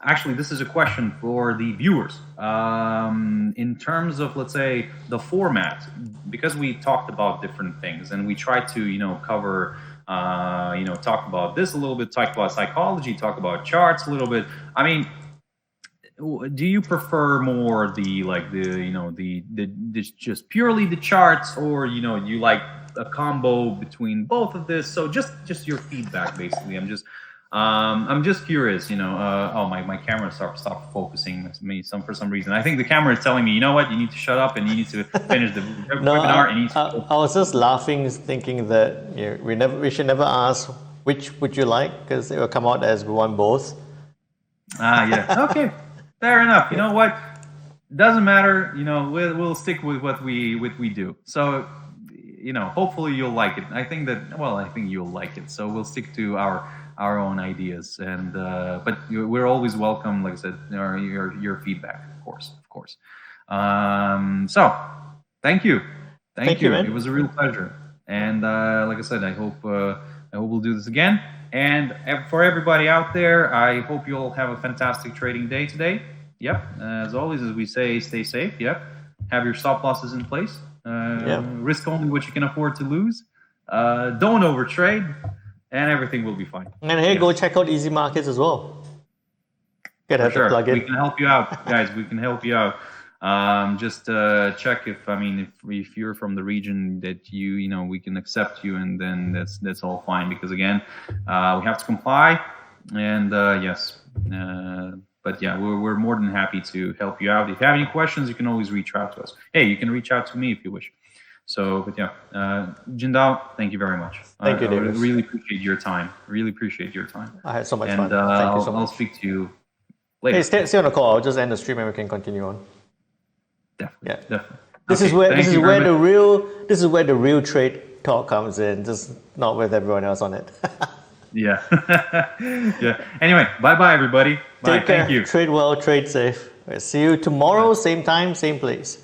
Speaker 2: Actually, this is a question for the viewers. In terms of, let's say, the format, because we talked about different things and we tried to, cover, talk about this a little bit, talk about psychology, talk about charts a little bit. I mean, do you prefer more just purely the charts, or you like a combo between both of this? So just your feedback, basically. I'm just curious, my camera stopped focusing me for some reason. I think the camera is telling me, you know what, you need to shut up and you need to finish the webinar.
Speaker 1: I was just laughing, thinking that we should never ask which would you like, because it will come out as we want both.
Speaker 2: Yeah. Okay, fair enough. You know what? Doesn't matter. We'll stick with what we do. So, hopefully you'll like it. I think you'll like it. So we'll stick to our own ideas, and but we're always welcome, like I said, your feedback, of course. So thank you. Man. It was a real pleasure, and like I said, I hope we'll do this again. And for everybody out there, I hope you all have a fantastic trading day today. Yep, as always, as we say, stay safe. Yep, have your stop losses in place. Risk only what you can afford to lose. Don't overtrade. And everything will be fine.
Speaker 1: And hey, go check out easyMarkets as well.
Speaker 2: Sure. Plug in. We can help you out, guys. We can help you out. Just check if you're from the region that we can accept you, and then that's all fine. Because again, we have to comply, and yes. But yeah, we're more than happy to help you out. If you have any questions, you can always reach out to us. Hey, you can reach out to me if you wish. So, but yeah, Jindal, thank you very much.
Speaker 1: Thank you, Darius.
Speaker 2: I really appreciate your time.
Speaker 1: I had so much fun. Thank you so much.
Speaker 2: I'll speak to you later.
Speaker 1: Hey, stay on the call. I'll just end the stream and we can continue on.
Speaker 2: Definitely.
Speaker 1: This is where the real trade talk comes in, just not with everyone else on it.
Speaker 2: Yeah. Yeah. Anyway, bye everybody. Bye.
Speaker 1: Take care.
Speaker 2: Thank you.
Speaker 1: Trade well, trade safe. We'll see you tomorrow, same time, same place.